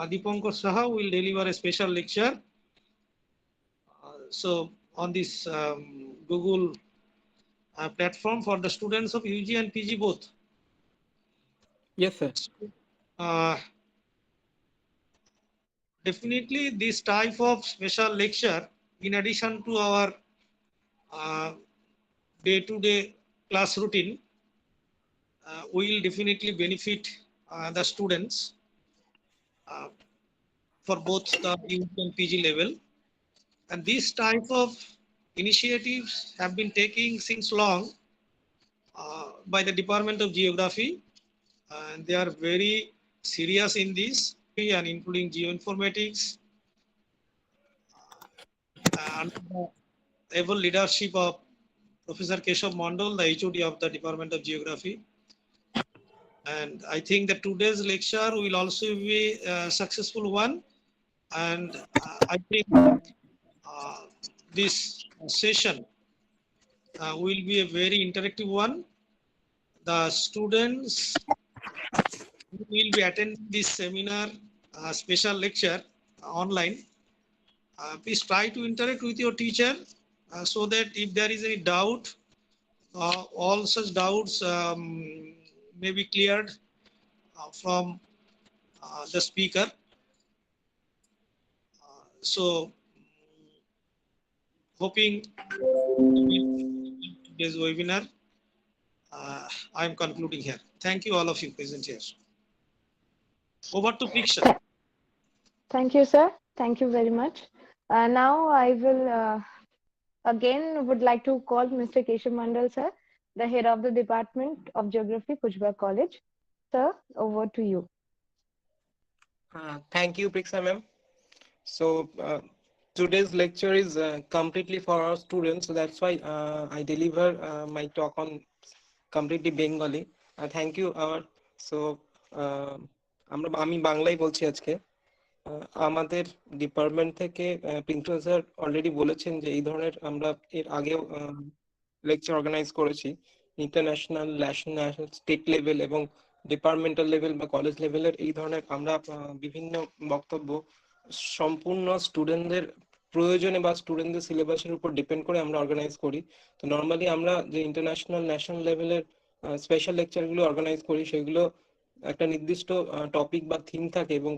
Dipankar Saha will deliver a special lecture. So on this Google platform for the students of UG and PG both. Yes, sir. Uh, Definitely this type of special lecture, in addition to our day-to-day class routine, will definitely benefit the students uh, for both the UG and PG level. And this type of initiatives have been taking since long by the Department of Geography, and they are very serious in this, and including Geoinformatics, under the able leadership of Professor Keshav Mandal, the HOD of the Department of Geography. And I think that today's lecture will also be a successful one. And I think this session will be a very interactive one. The students who will be attending this seminar, special lecture online, please try to interact with your teacher so that if there is any doubt, all such doubts may be cleared from the speaker. So hoping today's webinar, I am concluding here. Thank you all of you present here. Over to Priksha. Thank you, sir. Thank you very much. Now I will again would like to call Mr. Keshav Mandal, sir, the head of the Department of Geography, Cooch College. Sir, over to you. Thank you, Priksha ma'am. So today's lecture is completely for our students, so that's why I deliver my talk on completely Bengali. Thank you. So আমি বাংলাই বলছি আজকে। আমাদের department থেকে principal sir already বলেছেন যে এই ধরনের আমরা এর আগেও লেকচার অর্গানাইজ করেছি ইন্টারন্যাশনাল, ন্যাশনাল, স্টেট লেভেল এবং ডিপার্টমেন্টাল লেভেল বা কলেজ লেভেলের। এই ধরনের আমরা বিভিন্ন বক্তব্য সম্পূর্ণ স্টুডেন্টদের প্রয়োজনে বা স্টুডেন্টদের সিলেবাসের উপর ডিপেন্ড করে আমরা অর্গানাইজ করি। তো নর্মালি আমরা যে ইন্টারন্যাশনাল, ন্যাশনাল লেভেলের স্পেশাল লেকচারগুলো অর্গানাইজ করি সেগুলো একটা নির্দিষ্ট টপিক বা থিম থাকে এবং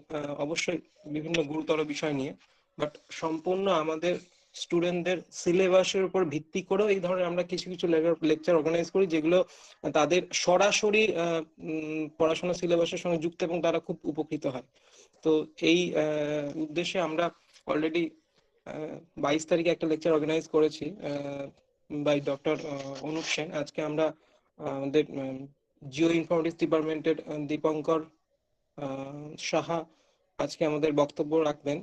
অবশ্যই বিভিন্ন গুরুতর বিষয় নিয়ে, বাট সম্পূর্ণ আমাদের স্টুডেন্টদের সিলেবাসের উপর ভিত্তি করেও এই ধরনের আমরা কিছু কিছু লেকচার অর্গানাইজ করি যেগুলো তাদের সরাসরি পড়াশোনা সিলেবাসের সঙ্গে যুক্ত এবং তারা খুব উপকৃত হয়। তো এই উদ্দেশ্যে আমরা অলরেডি 22 তারিখে একটা লেকচার অর্গানাইজ করেছি বাই ডক্টর অনুপ সেন। আজকে আমরা আমাদের জিও ইনফরমেটিক্স ডিপার্টমেন্টের দীপঙ্কর সাহা আজকে আমাদের বক্তব্য রাখবেন।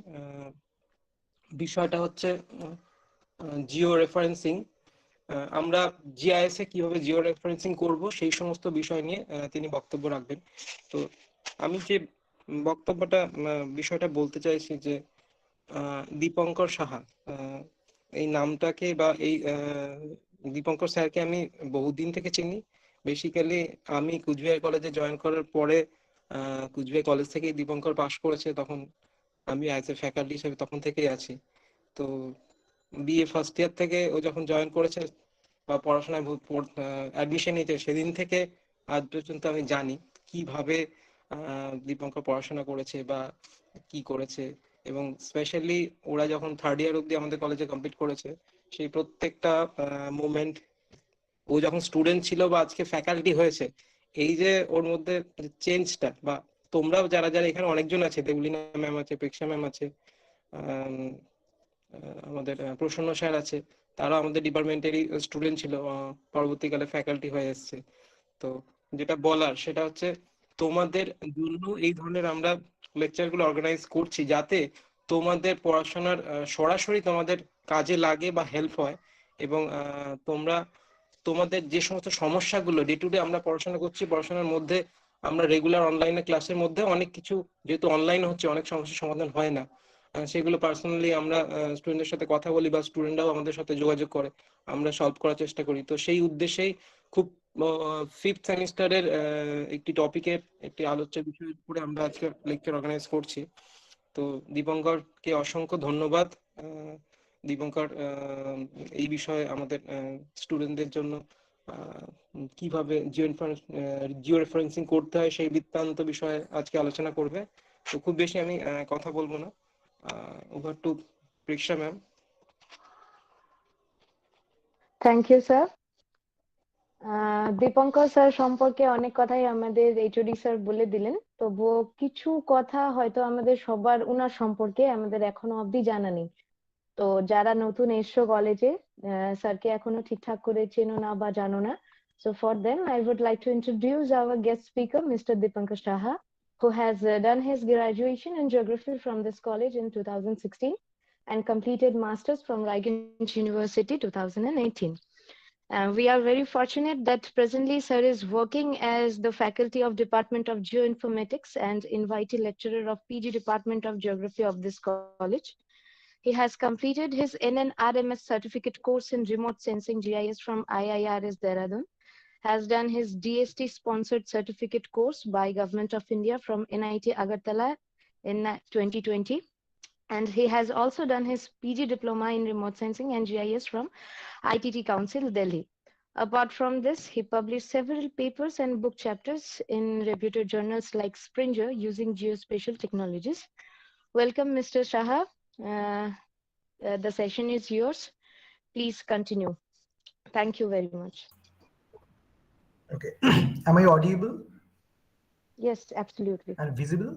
বিষয়টা হচ্ছে জিও রেফারেন্সিং। আমরা জিআইএস এ কিভাবে জিও রেফারেন্সিং করব সেই সমস্ত বিষয় নিয়ে তিনি বক্তব্য রাখবেন। তো আমি যে বক্তব্যটা বিষয়টা বলতে চাইছি যে দীপঙ্কর সাহা এই নামটাকে বা এই দীপঙ্কর স্যারকে আমি বহুদিন থেকে চিনি। বেসিক্যালি আমি কুচবিহার কলেজে জয়েন করার পরে কুচবিহার কলেজ থেকেই দীপঙ্কর পাশ করেছে, তখন আমি অ্যাজ এ ফ্যাকাল্টি হিসেবে তখন থেকেই আছি। তো বিএ ফার্স্ট ইয়ার থেকে ও যখন জয়েন করেছে বা পড়াশোনায় অ্যাডমিশন নিতে সেদিন থেকে আজ পর্যন্ত আমি জানি কিভাবে দীপঙ্কর পড়াশোনা করেছে বা কি করেছে, এবং স্পেশালি ওরা যখন থার্ড ইয়ার অব্দি আমাদের কলেজে কমপ্লিট করেছে সেই প্রত্যেকটা মোমেন্ট, ও যখন স্টুডেন্ট ছিল বা আজকে ফ্যাকাল্টি হয়েছে, এই যে ওর মধ্যে চেঞ্জটা, বা তোমরাও যারা যারা এখানে অনেকজন আছে, দেবলিনা ম্যাম আছে, প্রেক্ষা ম্যাম আছে, আমাদের প্রসন্ন স্যার আছে, তারা আমাদের ডিপার্টমেন্টেরই স্টুডেন্ট ছিল, পরবর্তীকালে ফ্যাকাল্টি হয়ে এসছে। তো যেটা বলার সেটা হচ্ছে তোমাদের জন্য এই ধরনের আমরা লেকচারগুলো অর্গানাইজ করছি যাতে তোমাদের পড়াশোনার সরাসরি তোমাদের কাজে লাগে বা হেল্প হয়, এবং তোমরা তোমাদের যে সমস্ত সমস্যাগুলো ডে টু ডে আমরা পড়াশোনা করছি, পড়াশোনার মধ্যে আমরা রেগুলার অনলাইনে ক্লাসের মধ্যে অনেক কিছু যেহেতু অনলাইন হচ্ছে অনেক সমস্যার সমাধান হয় না, সেগুলো পার্সোনালি আমরা স্টুডেন্টের সাথে কথা বলি বা স্টুডেন্টরাও আমাদের সাথে যোগাযোগ করে, আমরা সলভ করার চেষ্টা করি। তো সেই উদ্দেশ্যেই খুব ফিফথ সেমিস্টারের একটি টপিকের একটি আলোচ্য বিষয়ের উপরে আমরা আজকে লেকচার অর্গানাইজ করছি। তো দীপঙ্করকে অসংখ্য ধন্যবাদ। দীপঙ্কর এই বিষয়ে আমাদের স্টুডেন্টদের জন্য কিভাবে জিও রেফারেন্সিং করতে হয় সেই বৃত্তান্ত বিষয়ে আজকে আলোচনা করবে। তো খুব বেশি আমি কথা বলবো না। Over to Preksha ma'am. Thank you sir. Dipankar sir সম্পর্কে অনেক কথাই আমাদের এইচওডি স্যার বলে দিলেন, তবুও কিছু কথা হয়তো আমাদের সবার উনার সম্পর্কে আমাদের এখনো অবধি জানা নেই। তো যারা নতুন এসছো কলেজে, স্যারকে এখনো ঠিকঠাক করে চেনো না বা জানো না, so for them I would like to introduce our guest speaker, Mr. Dipankar Saha, who has done his graduation in geography from this college in 2016 and completed masters from Raiganj University 2018. We are very fortunate that presently sir is working as the faculty of Department of Geoinformatics and invited lecturer of PG Department of Geography of this college. He has completed his NNRMS certificate course in remote sensing GIS from IIRS Dehradun, has done his DST sponsored certificate course by Government of India from NIT Agartala in 2020. And he has also done his PG diploma in remote sensing and GIS from ITT Council, Delhi. Apart from this, he published several papers and book chapters in reputed journals like Springer using geospatial technologies. Welcome, Mr. Saha. The session is yours. Please continue. Thank you very much. Okay. Am I audible? Yes, absolutely. And visible?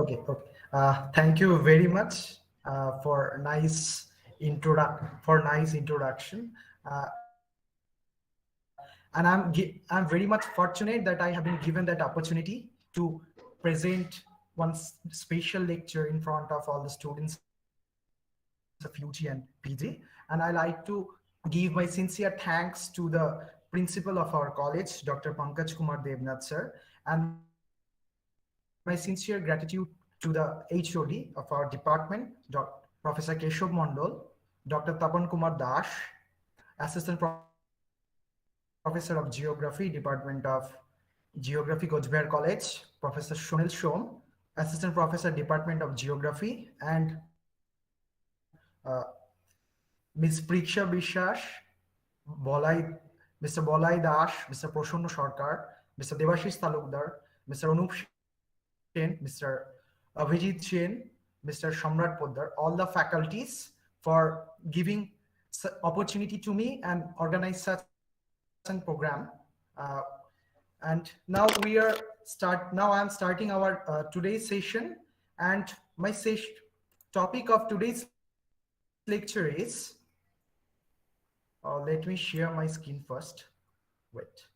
Okay. Okay. Thank you very much for nice introduction. And I'm very much fortunate that I have been given that opportunity to present one special lecture in front of all the students of UG and PG. And I like to give my sincere thanks to the principal of our college, Dr. Pankaj Kumar Devnath sir, and my sincere gratitude to the HOD of our department, Professor Keshav Mondol, Dr. Tapan Kumar Dash, Assistant Professor of Geography, Department of Geography, Coach Behar College, Professor Shonil Shom, Assistant Professor, Department of Geography, and Ms. Priksha Bishas, Mr. Bolai Dash, Mr. Prashanno Sarkar, Mr. Devashish Talukdar, Mr. Anup Sen, Mr. Abhijit Sen, Mr. Shamrat Poddar, all the faculties for giving opportunity to me and organize such an program. And now I am starting our today's session, and my topic of today's lecture is, let me share my screen first. Wait.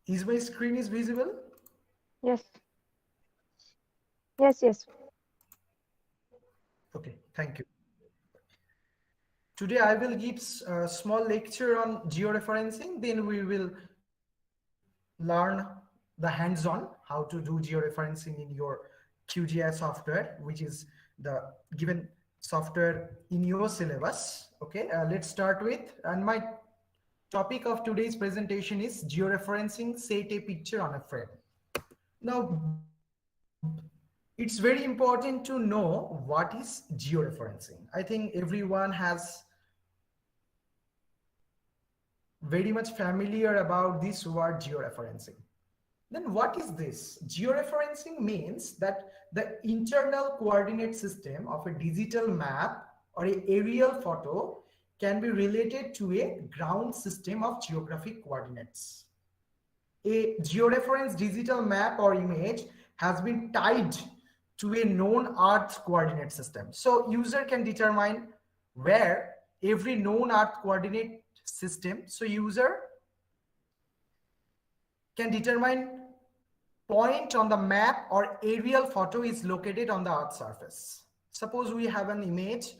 Is my screen is visible? Yes. Yes, yes. Okay, thank you. Today I will give a small lecture on georeferencing, then we will learn the hands-on how to do georeferencing in your QGIS software, which is the given software in your syllabus. Okay, let's start with, and my topic of today's presentation is georeferencing, set a picture on a frame. Now, it's very important to know what is georeferencing. I think everyone has very much familiar about this word georeferencing. Then what is this? Georeferencing means that the internal coordinate system of a digital map or an aerial photo can be related to a ground system of geographic coordinates. A georeference digital map or image has been tied to a known Earth coordinate system. So user can determine where every known Earth coordinate system, so user can determine point on the map or aerial photo is located on the Earth's surface. Suppose we have an image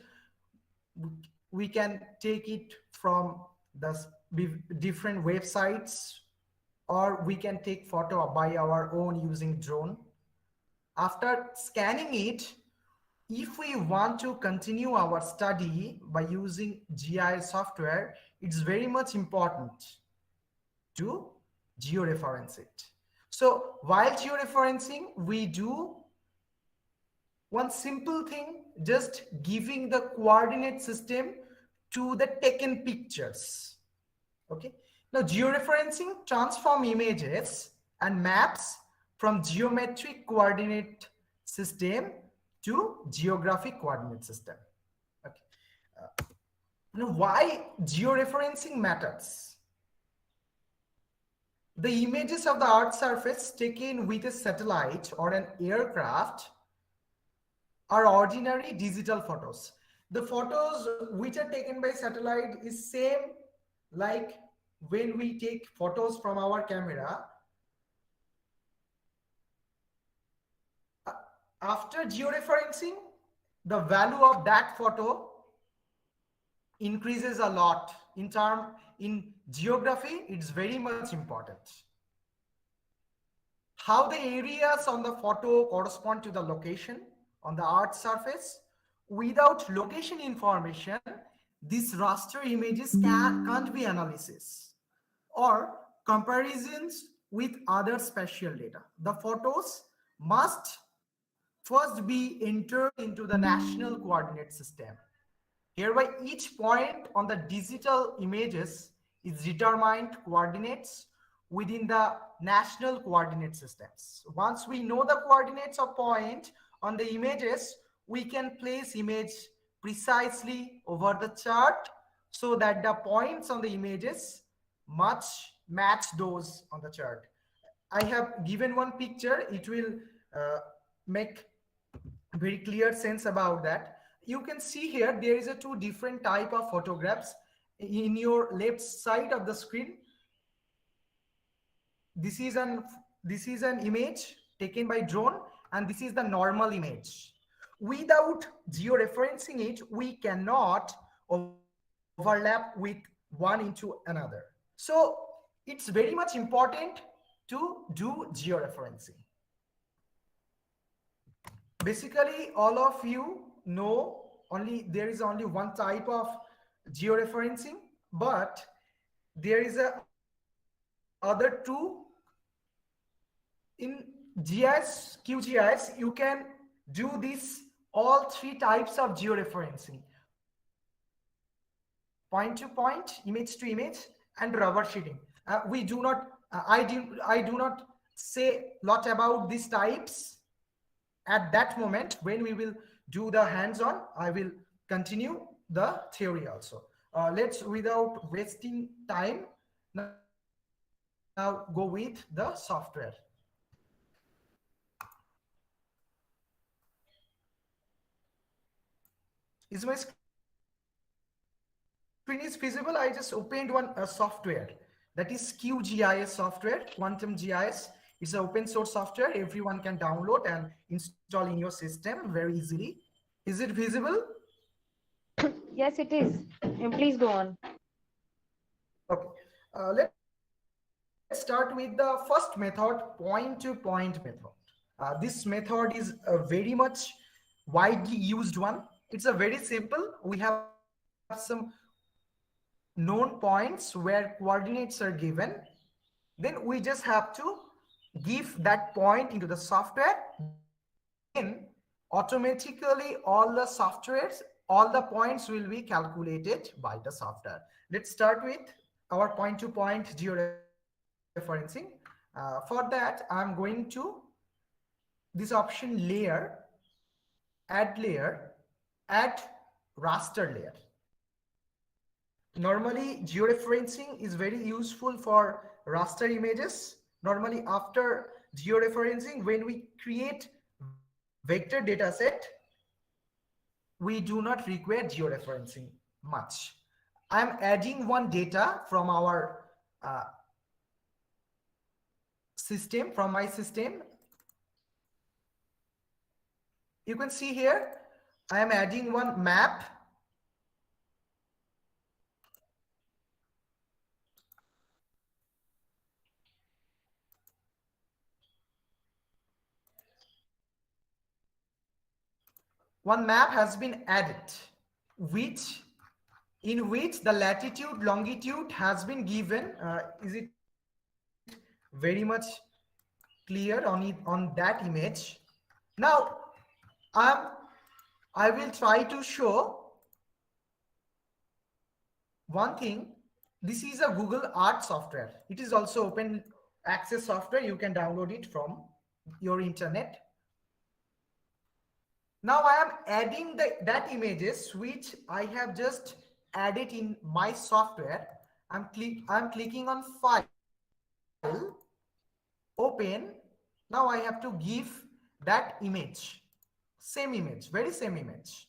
we can take it from the different websites, or we can take photo by our own using drone. After scanning it, if we want to continue our study by using GIS software, it's very much important to georeference it. So while georeferencing, we do one simple thing, just giving the coordinate system to the taken pictures. Okay. Now georeferencing transform images and maps from geometric coordinate system to geographic coordinate system. Okay. Now why georeferencing matters? The images of the Earth's surface taken with a satellite or an aircraft are ordinary digital photos. The photos which are taken by satellite is same like when we take photos from our camera. After georeferencing, the value of that photo increases a lot. In geography, it's very much important. How the areas on the photo correspond to the location on the Earth's surface. Without location information, these raster images can't be analysis or comparisons with other spatial data. The photos must first be entered into the national coordinate system. Hereby, each point on the digital images is determined coordinates within the national coordinate systems. Once we know the coordinates of point on the images, we can place image precisely over the chart so that the points on the images match those on the chart. I have given one picture. It will make very clear sense about that. You can see here there is a two different type of photographs in your left side of the screen. This is an image taken by drone, and this is the normal image. Without georeferencing it, we cannot overlap with one into another. So it's very much important to do georeferencing. Basically, all of you know there is only one type of georeferencing, but there is other two. In GIS, QGIS, you can do this all three types of georeferencing: point to point, image to image, and rubber sheeting. We do not. I do not say a lot about these types at that moment. When we will do the hands-on, I will continue the theory also. Let's, without wasting time, now go with the software. Is my screen is visible? I just opened one software, that is QGIS software, Quantum GIS. It's an open source software. Everyone can download and install in your system very easily. Is it visible? Yes, it is. Please go on. Okay. Let's start with the first method, point-to-point method. This method is a very much widely used one. It's a very simple. We have some known points where coordinates are given. Then we just have to give that point into the software. Then automatically all the points will be calculated by the software. Let's start with our point-to-point georeferencing. For that, I'm going to this option layer, add raster layer. Normally, georeferencing is very useful for raster images. Normally, after georeferencing, when we create vector data set, we do not require georeferencing much. I'm adding one data from our system, from my system. You can see here, I am adding one map. one map has been added, which in which the latitude longitude has been given. Is it very much clear on that image? Now I'm I will try to show one thing. This is a Google Art software. It is also open access software. You can download it from your internet. Now I am adding that images which I have just added in my software. I'm clicking on file, open. Now I have to give that image, same image, very same image.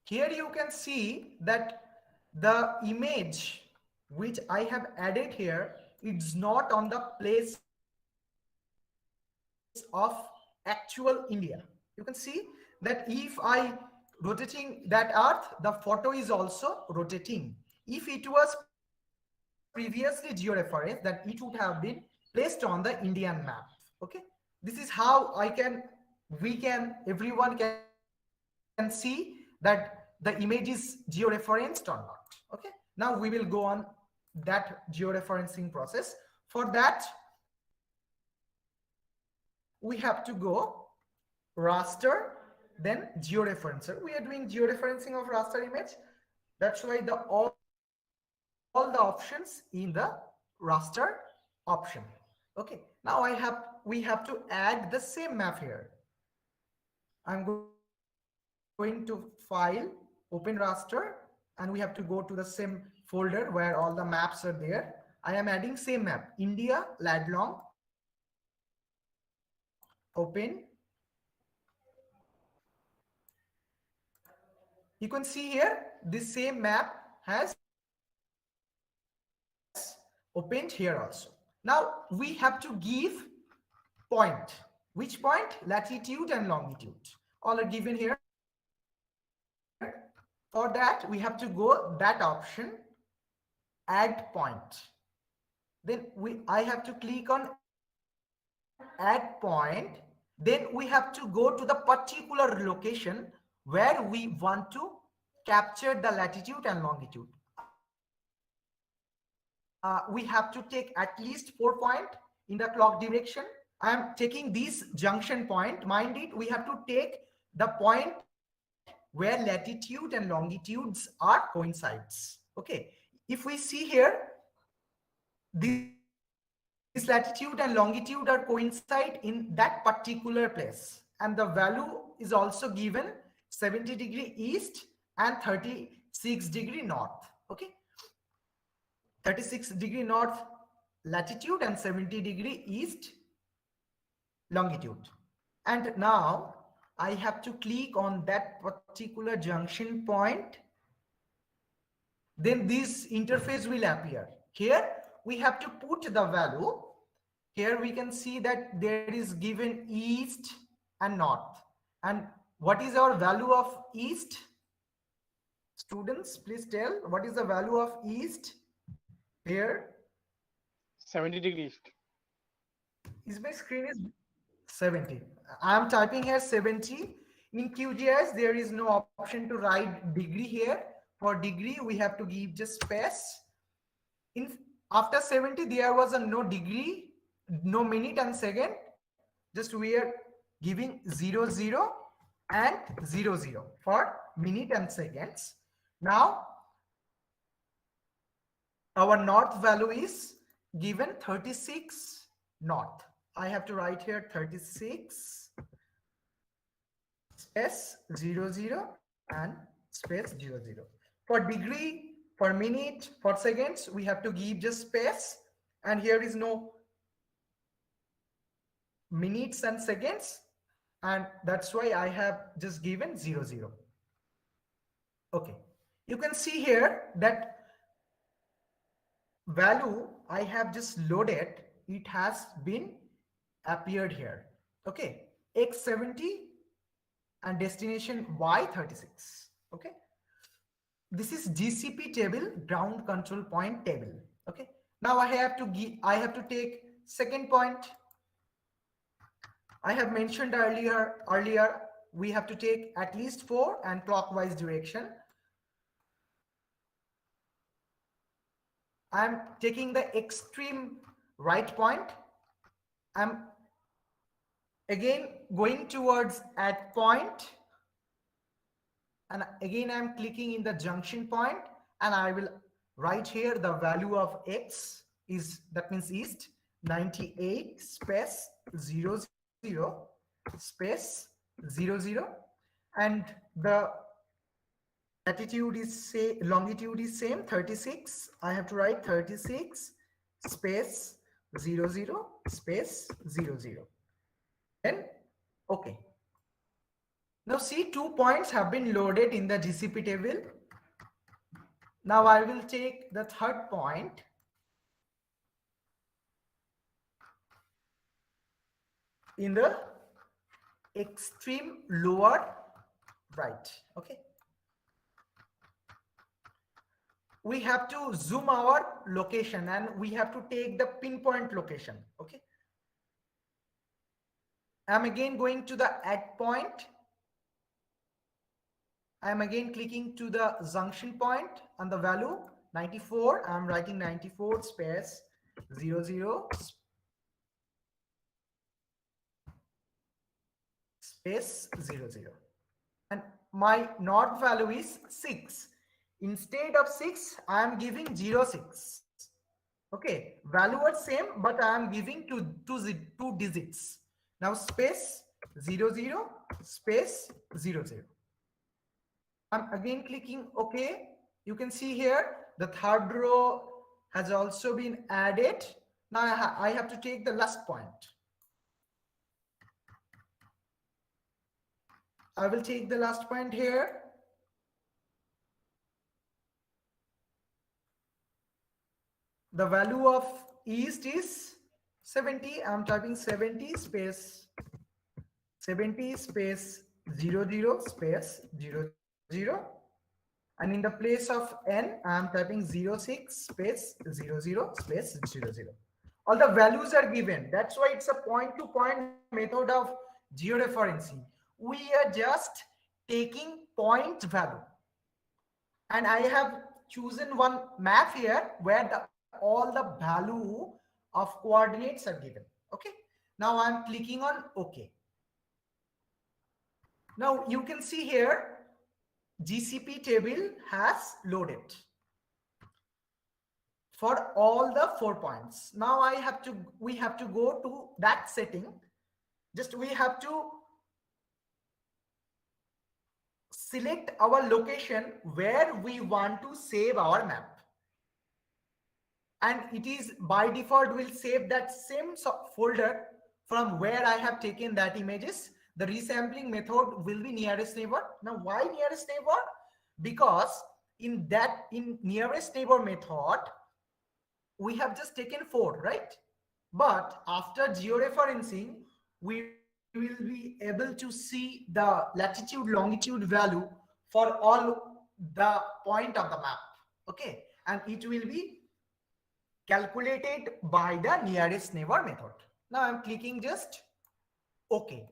Here you can see that the image which I have added here, it's not on the place of actual India. You can see that if I rotating that earth, the photo is also rotating. If it was previously georeferenced, then it would have been placed on the Indian map. Okay, this is how everyone can see that the image is georeferenced or not. Okay, now we will go on that georeferencing process. For that, we have to go raster, then georeferencer. We are doing georeferencing of raster image. That's why all the options in the raster option. Okay, now we have to add the same map here. I'm going to file, open raster, and we have to go to the same folder where all the maps are there. I am adding same map, India, Ladlong, open. You can see here, this same map has opened here also. Now we have to give point. Which point? Latitude and longitude. All are given here. For that, we have to go that option, add point. Then I have to click on add point. Then we have to go to the particular location where we want to capture the latitude and longitude. We have to take at least 4 point in the clock direction. I am taking this junction point. Mind it, we have to take the point where latitude and longitudes are coincides. Okay, if we see here, this latitude and longitude are coincide in that particular place, and the value is also given 70 degree east and 36 degree north. Okay, 36 degree north latitude and 70 degree east longitude. And now I have to click on that particular junction point. Then this interface will appear. Here we have to put the value. Here we can see that there is given east and north. And what is our value of east? Students, please tell what is the value of east here. 70 degrees. Is my screen is 70. I am typing here 70. In QGIS, there is no option to write degree here. For degree, we have to give just space. After 70, there was a no degree, no minute and second. Just we are giving 00 and 00 for minute and seconds. Now, our north value is given 36 north. I have to write here 36 space 00 and space 00. For degree, for minute, for seconds, we have to give just space, and here is no minutes and seconds, and that's why I have just given 00. Okay, you can see here that value I have just loaded, it has been appeared here. Okay, x70 and destination y36. Okay, this is GCP table, ground control point table. Okay. Now I have to take second point. I have mentioned earlier we have to take at least 4 and clockwise direction. I'm taking the extreme right point. I'm again going towards at point, and again I'm clicking in the junction point, and I will write here the value of x is, that means east, 98 space 00 space 00, and the latitude is longitude is same, 36. I have to write 36 space 00 space 00. Then okay. Now see, 2 points have been loaded in the GCP table. Now I will take the third point. In the extreme lower right. Okay. We have to zoom our location and we have to take the pinpoint location. Okay. I'm again going to the add point. I'm again clicking to the junction point and the value 94. I'm writing 94 space 00 space 00. And my north value is 6. Instead of 6, I am giving 06. Okay, value are same, but I am giving two digits. Now space 00 space 00. I'm again clicking OK. You can see here the third row has also been added. Now I have to take the last point. I will take the last point here. The value of east is 70. I'm typing 70 space 70 space 00 space 00. And in the place of n, I'm typing 06 space 00 space 00. All the values are given. That's why it's a point-to-point method of georeferencing. We are just taking point value. And I have chosen one map here where all the value of coordinates are given. Okay. Now I'm clicking on OK. Now you can see here GCP table has loaded for all the 4 points. Now we have to go to that setting. Just we have to select our location where we want to save our map. And it is by default will save that same folder from where I have taken that images. The resampling method will be nearest neighbor. Now why nearest neighbor? Because in nearest neighbor method, we have just taken 4, right? But after georeferencing, we will be able to see the latitude, longitude value for all the point of the map. Okay. And it will be calculated by the nearest neighbor method. Now I'm clicking just OK.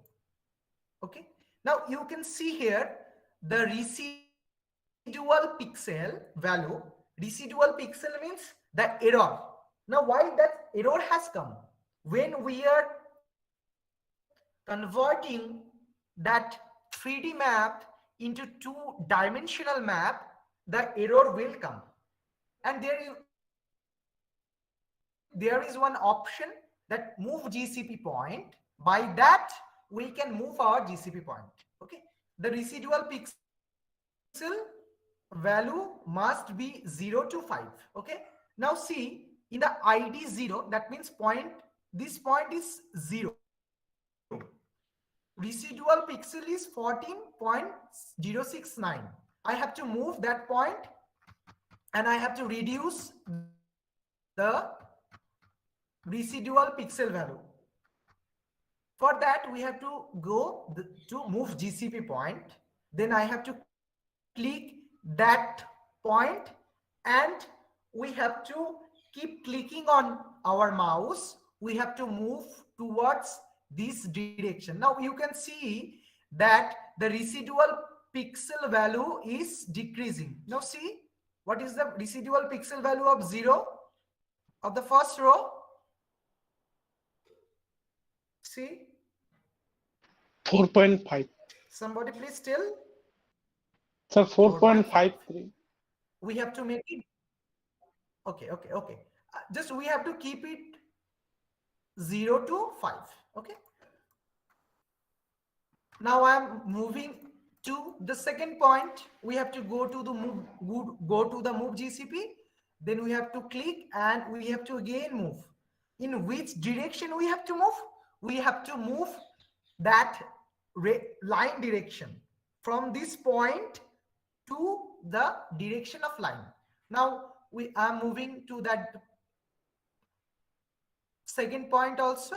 Okay. Now you can see here the residual pixel value. Residual pixel means the error. Now why that error has come? When we are converting that 3D map into 2-dimensional map, the error will come. And there is one option that move GCP point. By that, we can move our GCP point. Okay. The residual pixel value must be 0 to 5. Okay. Now see, in the ID 0, that means this point is 0. Residual pixel is 14.069. I have to move that point and I have to reduce the residual pixel value. For that, we have to go to move GCP point. Then I have to click that point, and we have to keep clicking on our mouse. We have to move towards this direction. Now you can see that the residual pixel value is decreasing. Now see, what is the residual pixel value of 0 of the first row? See, 4.5. somebody please tell. Sir, 4.53. We have to make it, okay. Just we have to keep it 0 to 5. Okay, now I am moving to the second point. We have to go to the move GCP, then we have to click and we have to again move. In which direction we have to move? We have to move that line direction from this point to the direction of line. Now we are moving to that second point also.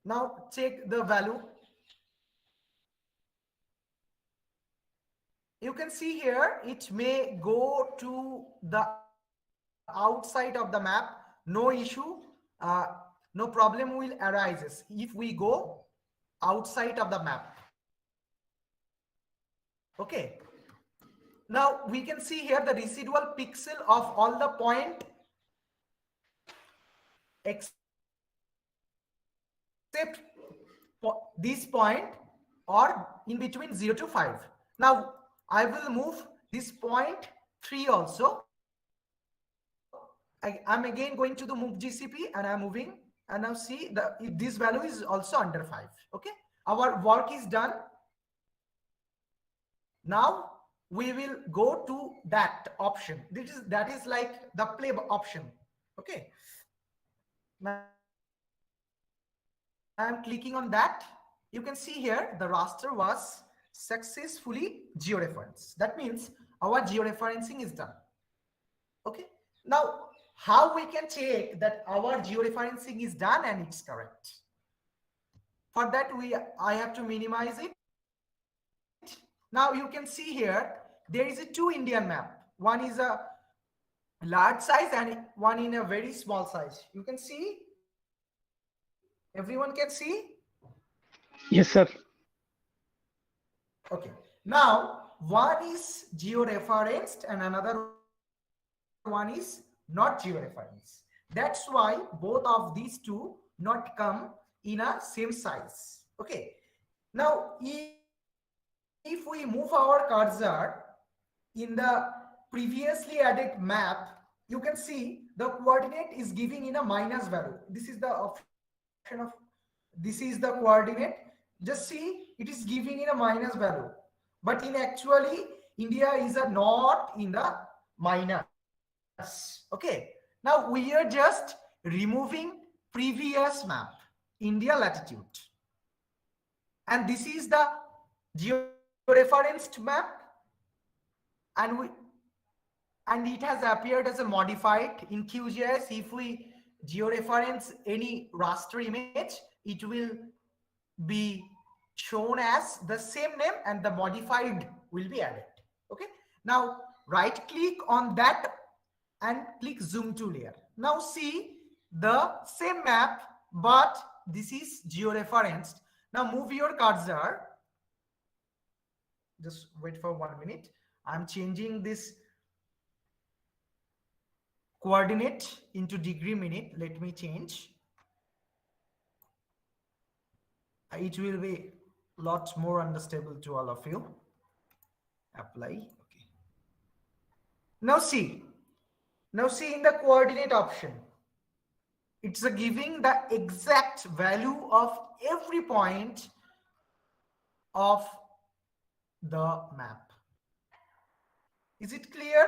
Now check the value. You can see here it may go to the outside of the map. No issue, no problem will arises if we go outside of the map. Okay, now we can see here the residual pixel of all the point except this point or in between 0 to 5. Now I will move this point 3 also. I'm again going to the move GCP and I'm moving, and now see this value is also under 5. Okay, our work is done. Now we will go to that option. That is like the play option. Okay, now I'm clicking on that. You can see here the raster was successfully georeferenced. That means our georeferencing is done. Okay, now how we can check that our georeferencing is done and it's correct? For that I have to minimize it. Now you can see here there is a 2 Indian map. One is a large size and one in a very small size. You can see, everyone can see? Yes, sir. Okay, now one is georeferenced and another one is not georeferenced. That's why both of these two not come in a same size. Okay, now if we move our cursor in the previously added map, you can see the coordinate is giving in a minus value. This is the option of, this is the coordinate. Just see, it is giving in a minus value, but in actually India is a not in the minus. Okay, now we are just removing previous map, India latitude, and this is the georeferenced map, and it has appeared as a modified in QGIS. If we georeference any raster image, it will be shown as the same name and the modified will be added. Okay, now right click on that and click zoom to layer. Now see the same map, but this is georeferenced. Now move your cursor. Just wait for 1 minute. I'm changing this coordinate into degree minute. Let me change. It will be lot more understandable to all of you. Apply. Okay. Now see in the coordinate option, it's giving the exact value of every point of the map. Is it clear?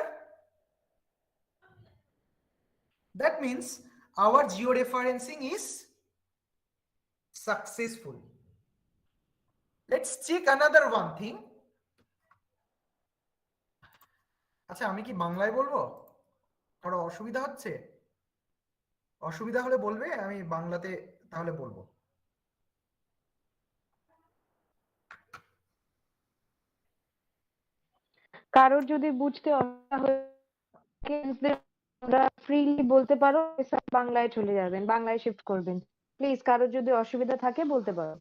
That means our georeferencing is successful. Let's check another one thing. আচ্ছা আমি কি বাংলায় বলবো? কারো অসুবিধা হচ্ছে? অসুবিধা হলে বলবে, আমি বাংলাতে তাহলে বলবো। কারোর যদি বুঝতে অসুবিধা হয় আমরা ফ্রিলি বলতে পারো, স্যার বাংলায় চলে যাবেন, বাংলায় শিফট করবেন। প্লিজ কারোর যদি অসুবিধা থাকে বলতে পারো।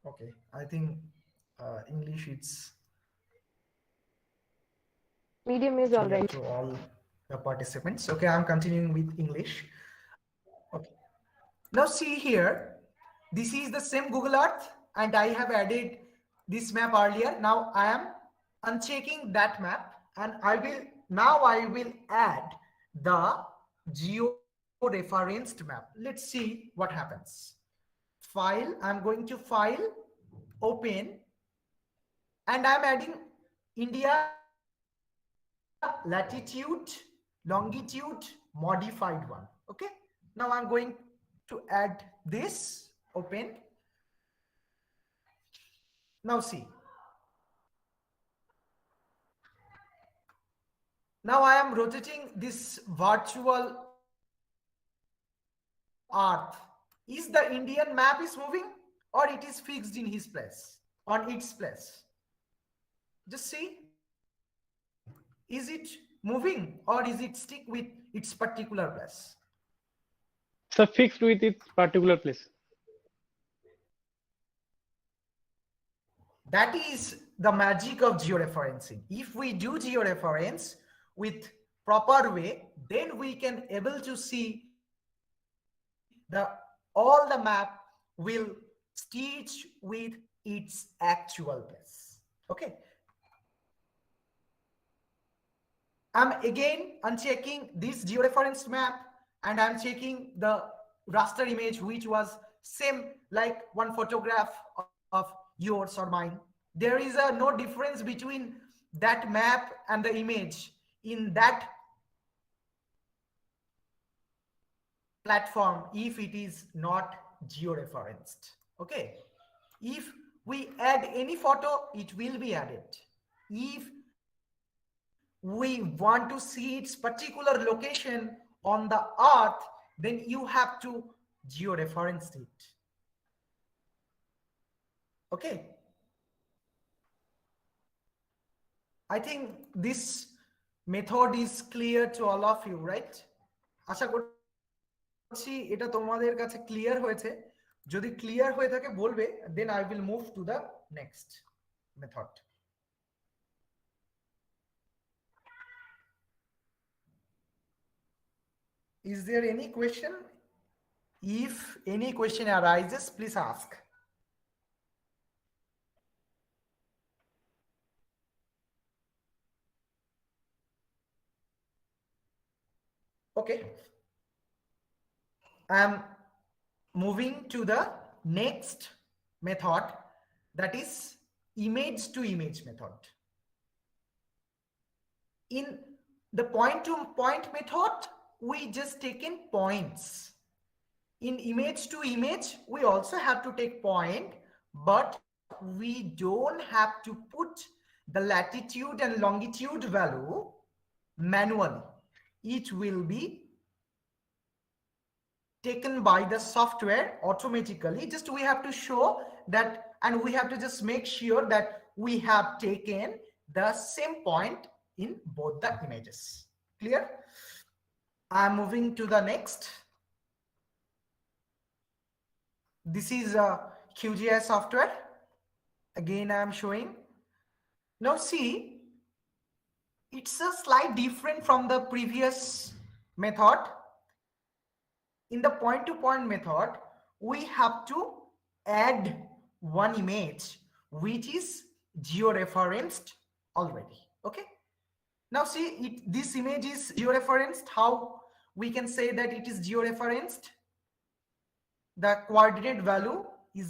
Okay, I think English it's Medium is all clear right. to all the participants. Okay, I'm continuing with English. Okay, now see here, this is the same Google Earth and I have added this map earlier. Now I am unchecking that map and I will add the georeferenced map. Let's see what happens. File, I'm going to file, open, and I'm adding India latitude, longitude, modified one. Okay, now I'm going to add this, open. Now see, now I am rotating this virtual earth. Is the Indian map is moving or it is fixed in his place, on its place? Just see, is it moving or is it stick with its particular place? So fixed with its particular place. That is the magic of georeferencing. If we do georeference with proper way, then we can able to see the all the map will stitch with its actual place. Okay, I'm again unchecking this georeferenced map and I'm checking the raster image which was same like one photograph of yours or mine. There is no difference between that map and the image in that platform if it is not georeferenced. Okay, if we add any photo, it will be added. If we want to see its particular location on the earth, then you have to georeference it. Okay, I think this method is clear to all of you, right? আশা করছি এটা তোমাদের কাছে clear হয়েছে। যদি clear হয়ে থাকে বলবে, then I will move to the next method. Is there any question? If any question arises, please ask. Okay, I am moving to the next method, that is image to image method. In the point to point method, we just taken points. In image to image, we also have to take point, but we don't have to put the latitude and longitude value manually. It will be taken by the software automatically. Just we have to show that, and we have to just make sure that we have taken the same point in both the images. Clear? I'm moving to the next. This is a QGIS software. Again, I am showing. Now see, it's a slight different from the previous method. In the point to point method, we have to add one image which is georeferenced already. Okay, now see, this image is georeferenced. How we can say that it is georeferenced? The coordinate value is,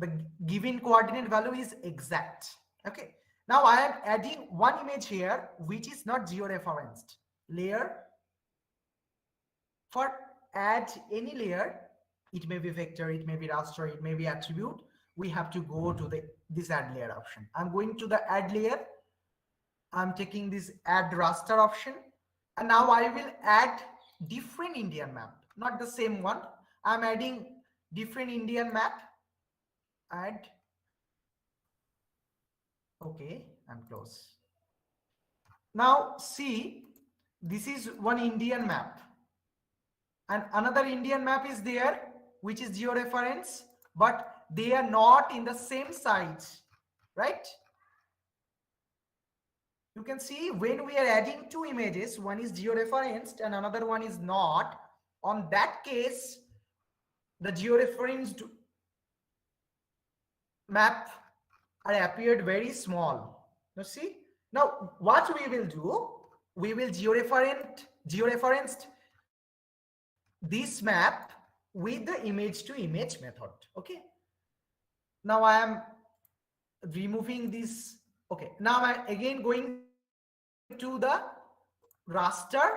the given coordinate value is exact. Okay, now I am adding one image here which is not georeferenced. Layer, for add any layer, it may be vector, it may be raster, it may be attribute, we have to go to this add layer option. I'm going to the add layer, I'm taking this add raster option, and now I will add different Indian map, not the same one. I'm adding different Indian map, add Okay, and close. Now see, this is one Indian map, and another Indian map is there, which is georeference, but they are not in the same size, right? You can see when we are adding two images, one is georeferenced and another one is not. On that case, the georeferenced map are appeared very small. Now see, now what we will do, we will georeferenced this map with the image to image method. Okay, now I am removing this. Okay, now I again going to the raster,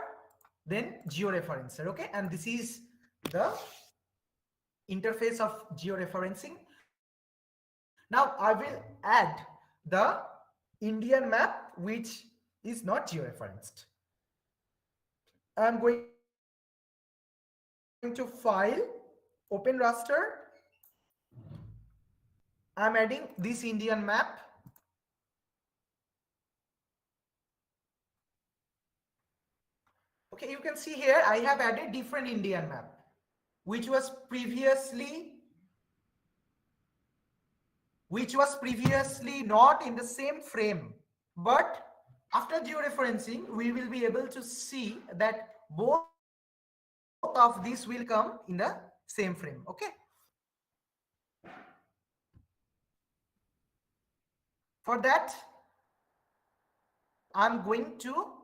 then georeferencer. Okay, and this is the interface of georeferencing. Now I will add the Indian map which is not georeferenced. I'm going to file, open raster. I'm adding this Indian map. Okay, you can see here I have added different Indian map, which was previously not in the same frame. But after georeferencing, we will be able to see that both of these will come in the same frame. Okay. For that, I'm going to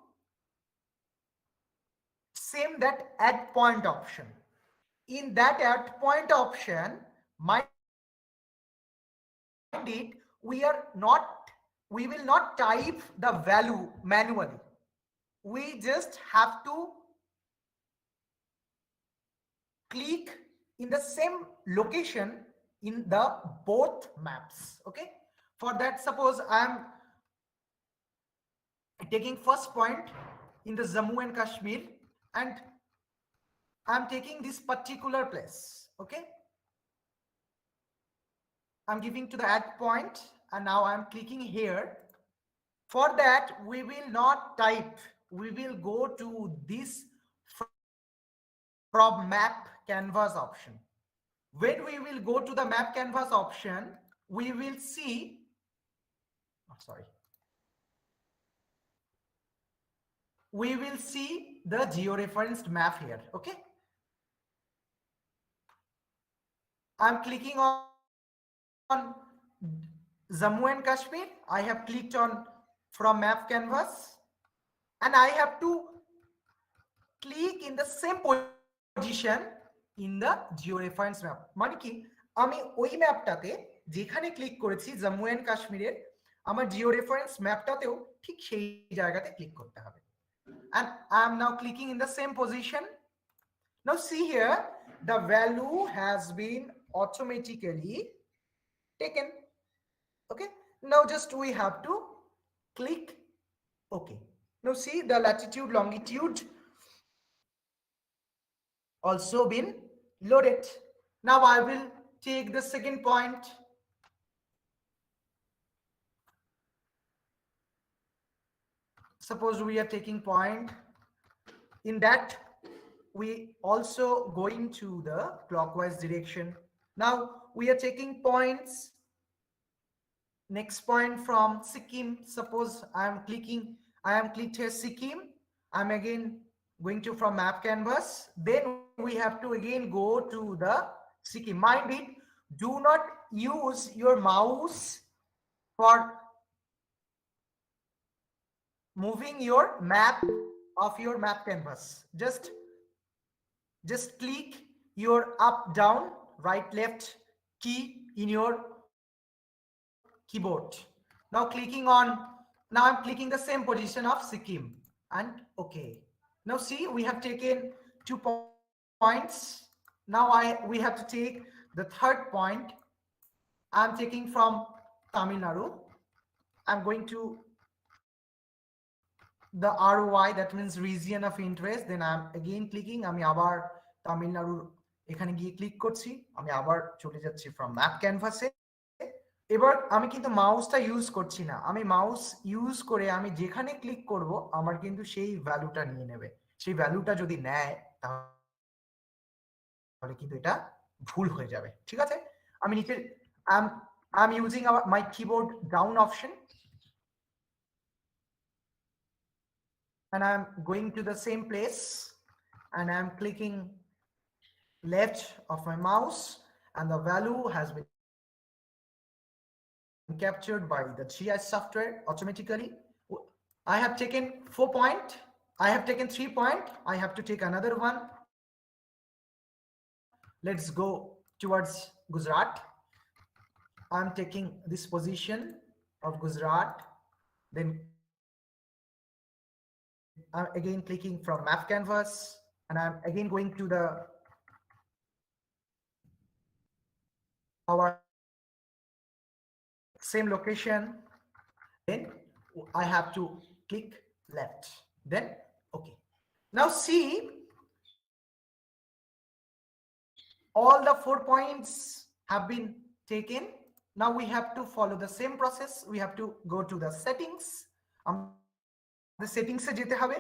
same that add point option. In that add point option, mind it, we will not type the value manually. We just have to click in the same location in the both maps. Okay, for that, suppose I am taking first point in the Jammu and Kashmir, and I'm taking this particular place. Okay, I'm giving to the add point, and now I'm clicking here. For that, we will not type, we will go to this from map canvas option. When we will go to the map canvas option, we will see, we will see the georeferenced map here. Okay, I'm clicking on Jammu and Kashmir. I have clicked on from map canvas, and I have to click in the same position in the georeference map. মানে কি, আমি ওই ম্যাপটাতে যেখানে click করেছি Jammu and কাশ্মীরের, আমার জিওরেফারেন্স ম্যাপটাতেও ঠিক সেই জায়গাতে ক্লিক করতে হবে। And I am now clicking in the same position. Now see here, the value has been automatically taken. Okay, now just we have to click OK. Now see, the latitude, longitude also been loaded. Now I will take the second point. Suppose we are taking point, in that we also going to the clockwise direction. Now we are taking points, next point from Sikkim. Suppose I am clicked here Sikkim. I'm again going to from map canvas. Then we have to again go to the Sikkim. Mind it, do not use your mouse for moving your map of your map canvas. Just click your up, down, right, left key in your keyboard. Now clicking on, now I'm clicking the same position of Sikkim, and okay. Now see, we have taken 2 points. Now we have to take the third point. I'm taking from Tamil Nadu. I'm going to the ROI, that means region of interest. Then I'm again clicking, আমি আবার তামিলনাড়ুর এখানে গিয়ে click করছি, আমি আবার চলে যাচ্ছি from map canvas এ, এবার আমি কিন্তু মাউসটা ইউজ করছি না, আমি মাউস ইউজ করে আমি যেখানে ক্লিক করব আমার কিন্তু সেই ভ্যালুটা নিয়ে নেবে। সেই ভ্যালুটা যদি নেয় তাহলে কিন্তু এটা ভুল হয়ে যাবে। ঠিক আছে, আমি নিচে I'm using my keyboard down option and I'm going to the same place and I'm clicking left of my mouse and the value has been captured by the GIS software automatically. I have taken 4 point, I have taken 3 point, I have to take another one. Let's go towards Gujarat. I'm taking this position of Gujarat, then I'm again clicking from map canvas and I'm again going to the our same location. Then I have to click left, then okay. Now see, all the 4 points have been taken. Now we have to follow the same process. We have to go to the settings. আমাদের সেটিংসে যেতে হবে।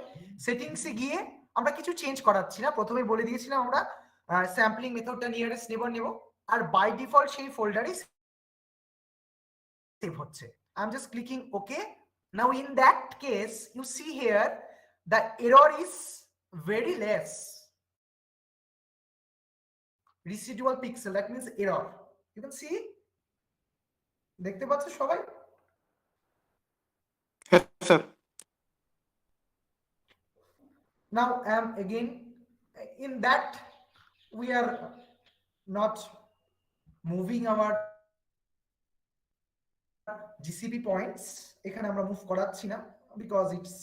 সেটিংসে গিয়ে আমরা কিছু change করাচ্ছি না, প্রথমে বলে দিয়েছিলাম আমরা স্যাম্পলিং মেথডটা নিয়ারেস্ট নেবার নেব, আর বাই ডিফল্ট সেই ফোল্ডারে সেভ হচ্ছে। I am just clicking okay. Now in that case you see here the error is very less, residual pixel, that means error. You can see, দেখতে পাচ্ছ সবাই? Yes sir. Now again in that we are not moving our GCP points, এখানে আমরা move করাচ্ছি না because it's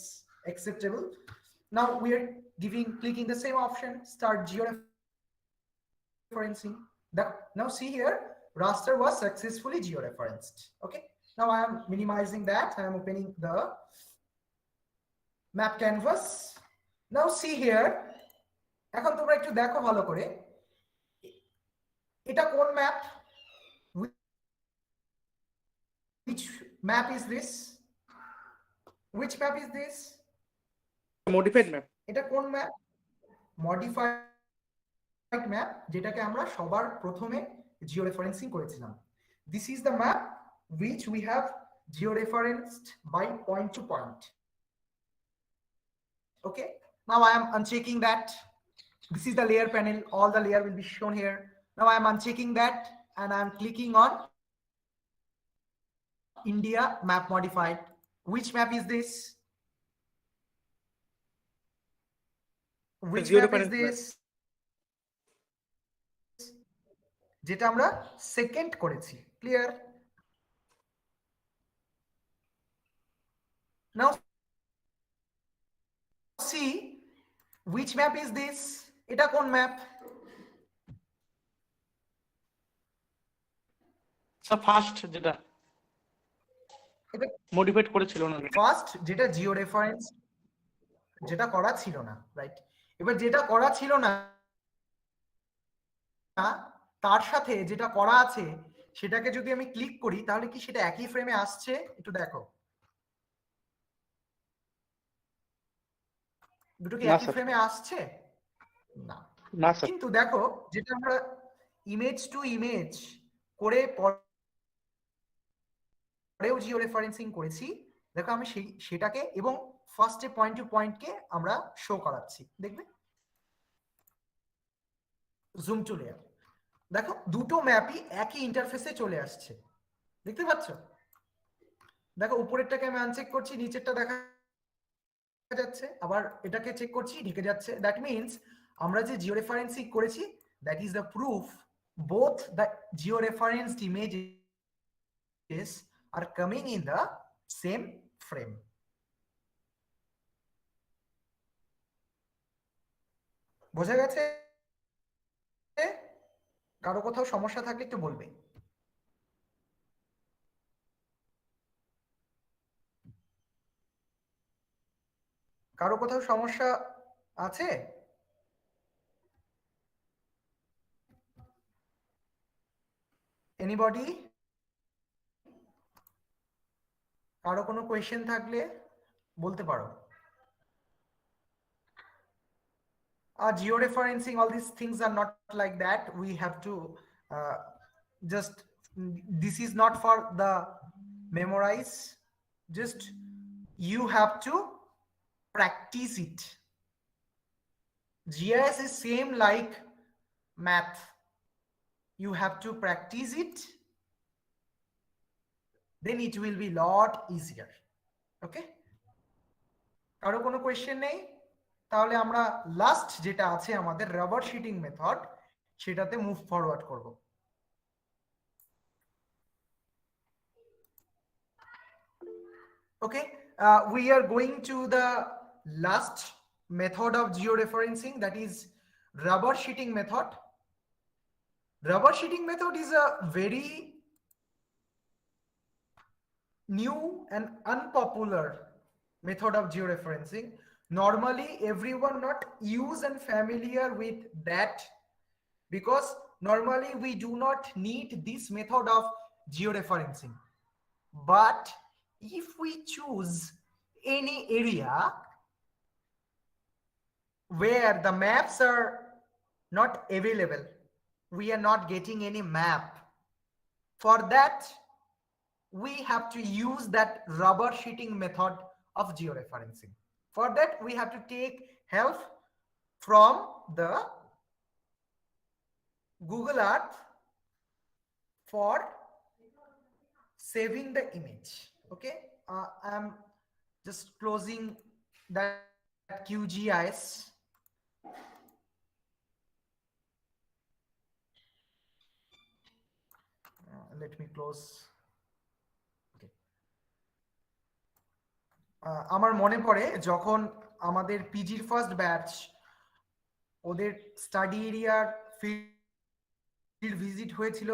acceptable. Now we are clicking the same option, start georeferencing. Now see here, raster was successfully georeferenced. Okay, now I am minimizing that, I am opening the map canvas. Now see here, এখন তোমরা একটু দেখো ভালো করে, এটা কোন map, which map is this, which map is this, Modified map. এটা কোন ম্যাপ, মডিফাইড ম্যাপ, যেটাকে আমরা সবার প্রথমে জিওরেফারেন্সিং করেছিলাম। This is the map which we have georeferenced by point to point. Okay, now I am unchecking that. This is the layer panel, all the layer will be shown here. Now I am unchecking that and I am clicking on India map modified. Which map is this? Which map is this? যেটা আমরা second করেছি, clear? Now see, which map is this? এটা কোন map? Sir first যেটা এটা modified করেছিল না, first যেটা জিও রেফারেন্স, যেটা করা ছিল না, রাইট? এবার যেটা করা ছিল না তার সাথে যেটা করা আছে সেটাকে যদি আমি ক্লিক করি তাহলে কি সেটা একই ফ্রেমে আসছে? একটু দেখো, দুটো কি একই ফ্রেমে আসছে? না, না স্যার। কিন্তু দেখো যেটা আমরা ইমেজ টু ইমেজ করে পরেও জিও রেফারেন্সিং করেছি, দেখো আমি সেটাকে এবং ফার্স্টে পয়েন্ট টু পয়েন্টকে আমরা শো করাচ্ছি, দেখবে জুম টু লেয়ার, দেখো দুটো ম্যাপই একই ইন্টারফেসে চলে আসছে, দেখতে পাচ্ছ? দেখো উপরেরটাকে আমি আনচেক করছি, নিচেরটা দেখা যাচ্ছে, আবার এটাকে চেক করছি ঢেকে যাচ্ছে। দ্যাট মিনস আমরা যে জিও রেফারেন্সিং করেছি, that is the proof both the geo referenced images are coming in the same frame. বোঝা গেছে? কারো কোথাও সমস্যা থাকলে একটু বলবে। কারো কোথাও সমস্যা আছে? Anybody? কারো কোনো কোয়েশ্চেন থাকলে বলতে পারো। Georeferencing, all these things are not like that. We have to just, this is not for the memorize, just you have to practice it. GIS is same like math. You have to practice it, then it will be lot easier. Okay, কারো কোনো question নেই? তাহলে আমরা last যেটা আছে আমাদের rubber শিটিং method, সেটাতে move forward করব। Okay, we are going to the last method of georeferencing, that is rubber sheeting method. Rubber sheeting method is a very new and unpopular method of georeferencing. Normally everyone not use and familiar with that, because normally we do not need this method of georeferencing. But if we choose any area where the maps are not available, we are not getting any map, for that we have to use that rubber sheeting method of georeferencing. For that we have to take help from the Google Earth for saving the image. Okay, I'm just closing that QGIS. Let me close. Okay. আমার মনে পড়ে যখন আমাদের পিজির first batch ওদের study এরিয়ার field visit হয়েছিল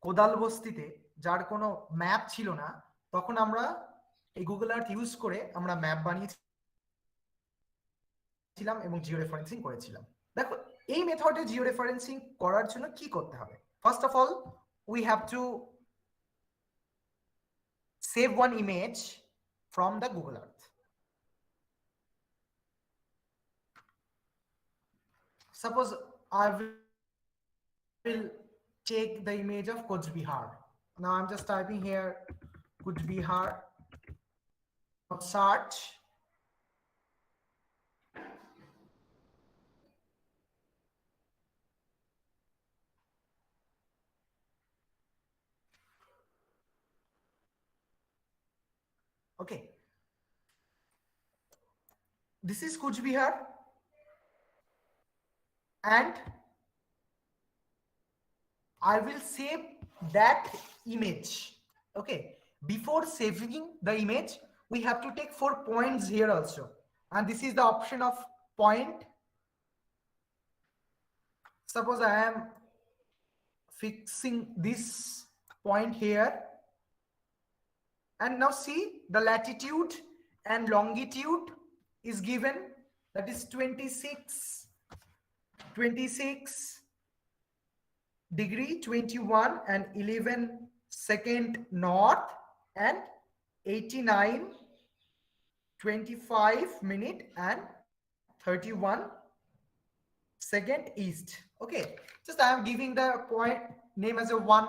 কোদাল বস্তিতে, যার কোনো ম্যাপ ছিল না, তখন আমরা এই গুগল আর্থ ইউজ করে আমরা ম্যাপ বানিয়েছিলাম এবং জিও রেফারেন্সিং করেছিলাম। দেখো এই মেথডে জিও রেফারেন্সিং করার জন্য কি করতে হবে? First of all we have to save one image from the Google Earth. Suppose I will take the image of Cooch, Behar. Now I'm just typing here Cooch, Behar, search. Okay, this is Cooch, Behar, and I will save that image. Okay, before saving the image we have to take 4 points here also, and this is the option of point. Suppose I am fixing this point here, and now see the latitude and longitude is given, that is 26 degree 21 and 11 second north, and 89 25 minute and 31 second east. Okay, just I am giving the point name as a 1.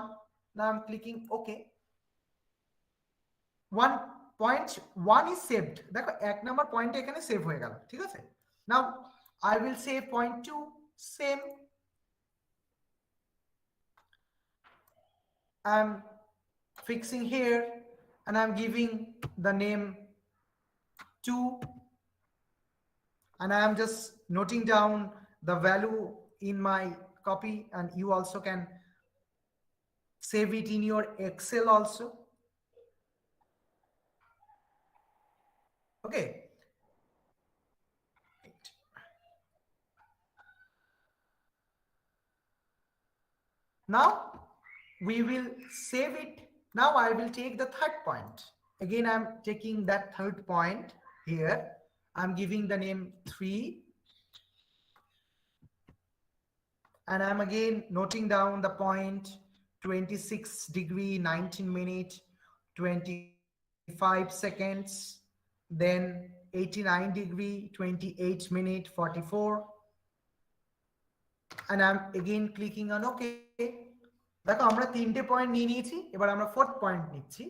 Now I'm clicking OK. 1.1 is saved. দেখো এক number point এখানে save হয়ে গেল, ঠিক আছে? Now I will say point 2, same. I'm fixing here and I'm giving the name 2, and I am just noting down the value in my copy, and you also can save it in your Excel also. Okay, now we will save it. Now I will take the third point. Again I'm taking that third point here. I'm giving the name 3, and I'm again noting down the point 26 degree 19 minute 21 seconds, then 89 degree 28 minute 44, and I'm again clicking on OK. দেখো আমরা তিনটে point নিয়ে নিয়েছি, এবার আমরা fourth point নিচ্ছি।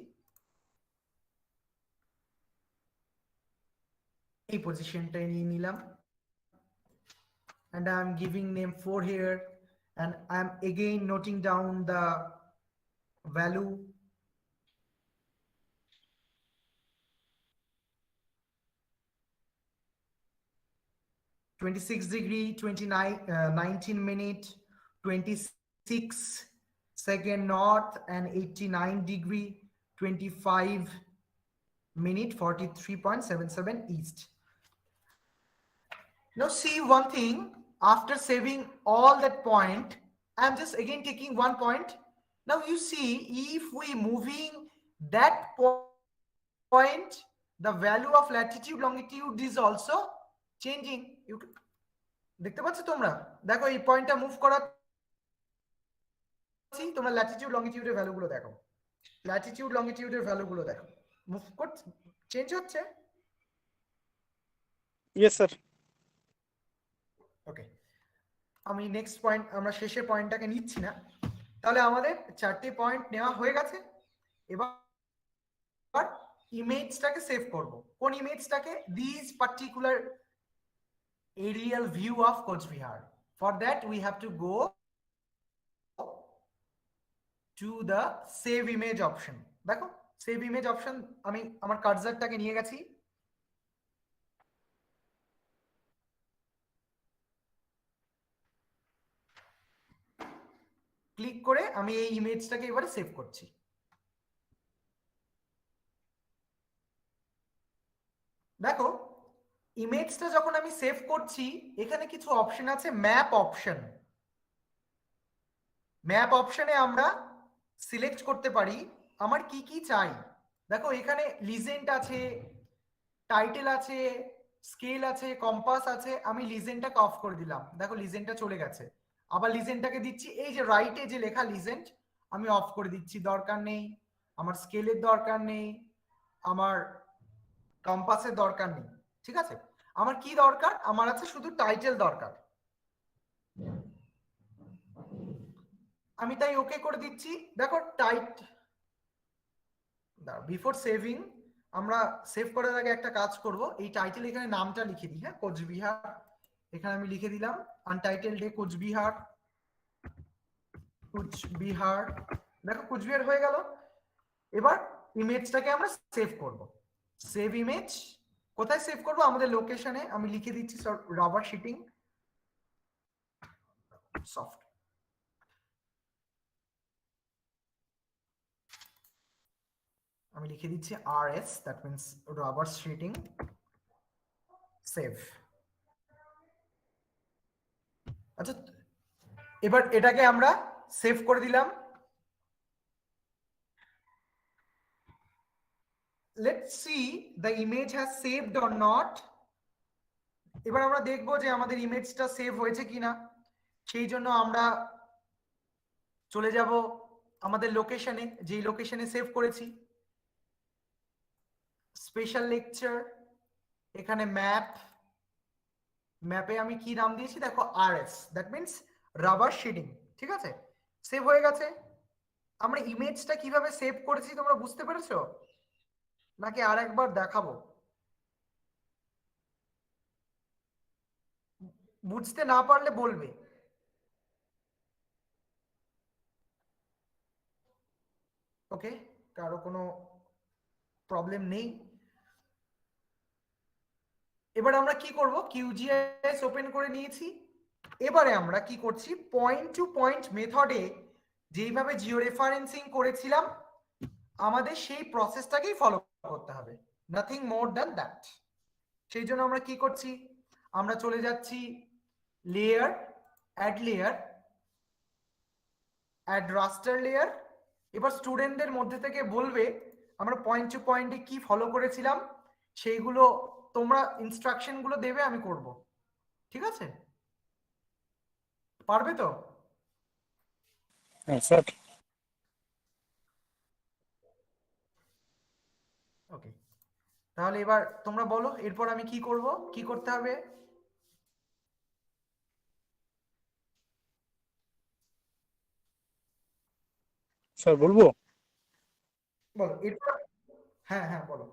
এই পজিশনটাই নিয়ে নিলাম, and I'm giving name 4 here, and I'm again noting down the value. (26 degree 29 19 minute 26 second north, and 89 degree 25 minute 43.77 east. Now see one thing, after saving all that point, I'm just again taking one point. Now you see, if we moving that point, the value of latitude longitude is also changing. You দেখতে পাচ্ছ তোমরা, দেখো এই পয়েন্টটা move করাচ্ছি, তোমরা Latitude লংগিটিউডের ভ্যালুগুলো দেখো, Latitude লংগিটিউডের ভ্যালুগুলো দেখো, মুভ করছে, চেঞ্জ হচ্ছে। Yes sir. ওকে, আমি নেক্সট পয়েন্ট, আমরা শেষের পয়েন্টটাকে নিচ্ছি না। তাহলে আমাদের চারটি পয়েন্ট নেওয়া হয়ে গেছে। এবার ইমেজটাকে সেভ করব। কোন ইমেজটাকে? This particular aerial view of Cooch Behar. For that we have to go to the save image option. দেখো save image option, আমি আমার কার্সারটাকে নিয়ে গেছি, ক্লিক করে আমি এই ইমেজটাকে এবারে সেভ করছি। দেখো ইমেজটা যখন আমি সেভ করছি, এখানে কিছু অপশন আছে, ম্যাপ অপশন। ম্যাপ অপশনে আমরা সিলেক্ট করতে পারি আমার কি কি চাই। দেখো এখানে লিজেন্ড আছে, টাইটেল আছে, স্কেল আছে, কম্পাস আছে। আমি লিজেন্ডটাকে অফ করে দিলাম, দেখো লিজেন্ডটা চলে গেছে। আবার লিজেন্ডটাকে দিচ্ছি, এই যে রাইটে যে লেখা লিজেন্ড আমি অফ করে দিচ্ছি, দরকার নেই। আমার স্কেলের দরকার নেই, আমার কম্পাসের দরকার নেই, ঠিক আছে। আমার কি দরকার? আমার আছে শুধু টাইটেল দরকার। আমি তাই ওকে করে দিচ্ছি। দেখো বিফোর সেভিং আমরা সেভ করার আগে একটা কাজ করব, এই টাইটেল এখানে নামটা লিখে দিই। হ্যাঁ, কোচবিহার এখানে আমি লিখে দিলাম, আনটাইটেল ডে কোচবিহার, কোচবিহার। দেখো কোচবিহার হয়ে গেল। এবার ইমেজটাকে আমরা সেভ করব। সেভ ইমেজ কোথায় সেভ করব? আমাদের লোকেশনে আমি লিখে দিচ্ছি রাবার শিটিং সফট। আমি লিখে দিচ্ছি RS, that means rubber sheeting save. আচ্ছা, এবার এটাকে আমরা সেভ করে দিলাম। Let's see the image has saved or not. এবার আমরা দেখবো যে আমাদের ইমেজটা সেভ হয়েছে কিনা। সেই জন্য আমরা চলে যাব আমাদের লোকেশনে, যেই লোকেশনে সেভ করেছি, স্পেশাল লেকচার, এখানে ম্যাপ, ম্যাপে আমি কি নাম দিয়েছি দেখো RS, that means rubber shading, ঠিক আছে। সেভ হয়ে গেছে। আমরা ইমেজটা কিভাবে সেভ করেছি তোমরা বুঝতে পেরেছো নাকি আর একবার দেখাবো? বুঝতে না পারলে বলবে। ওকে, কারো কোনো প্রবলেম নেই। এবার আমরা কি করব? QGIS ওপেন করে নিয়েছি। এবারে আমরা কি করছি? পয়েন্ট টু পয়েন্ট মেথডে যেইভাবে জিও রেফারেন্সিং করেছিলাম, আমাদের সেই প্রসেসটাকেই ফলো করতে হবে, নাথিং মোর দ্যান দ্যাট। সেই জন্য আমরা কি করছি? আমরা চলে যাচ্ছি লেয়ার, অ্যাড লেয়ার, অ্যাড রাস্টার লেয়ার। এবার স্টুডেন্টদের মধ্যে থেকে বলবে আমরা পয়েন্ট টু পয়েন্টে কি ফলো করেছিলাম, সেইগুলো তোমরা ইনস্ট্রাকশন গুলো দেবে, আমি করব, ঠিক আছে? পারবে তো? হ্যাঁ স্যার। তাহলে এবার তোমরা বলো এরপর আমি কি করব, কি করতে হবে? স্যার বলবো? বলো এরপর। হ্যাঁ হ্যাঁ বলো।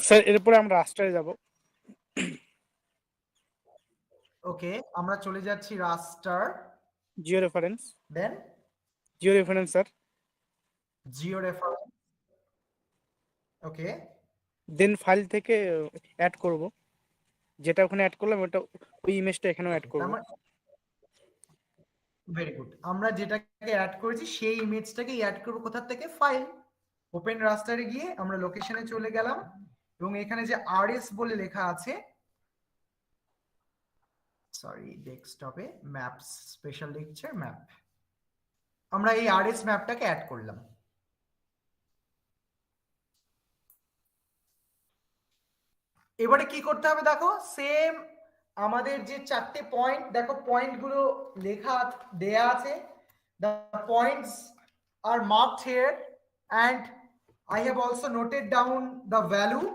স্যার এরপরে আমরা রাস্টারে যাব। ওকে, আমরা চলে যাচ্ছি raster. Geo reference. Then geo reference sir. Geo reference. Okay, then file থেকে অ্যাড করব, যেটা ওখানে অ্যাড করলাম ওটা ওই ইমেজটা এখানেও অ্যাড করব। Very good. আমরা যেটাকে অ্যাড করেছি সেই ইমেজটাকে অ্যাড করব কোথা থেকে? ফাইল ওপেন রাস্টারে গিয়ে আমরা লোকেশনে চলে গেলাম এবং এখানে যে আরএস বলে লেখা আছে, সরি ডেস্কটপে ম্যাপস স্পেশাল লেকচার ম্যাপ, আমরা এই আরএস ম্যাপটাকে অ্যাড করলাম। এবারে কি করতে হবে দেখো, সেম আমাদের যে চারটে পয়েন্ট, দেখো পয়েন্টগুলো লেখা দেয়া আছে, the points are marked here and I have also noted down the value.